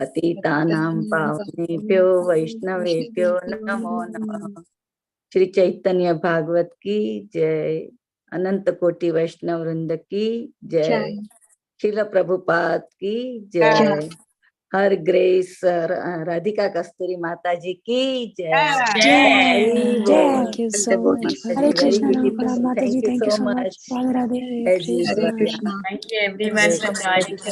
patitanam pavanebhyo vaishnavebhyo namo namah. Shri Caitanya Bhagavata Ki Jai. Ananta Koti Vaishnav Vrinda Ki Jai. Srila Prabhupada Ki Jai. Her Grace Radhika Kasturi Mataji Ki Jai. Thank you so much. Hare Krishna, Mataji. Thank you so much. Radhe Radhe. Hare Krishna. Thank you everyone for joining.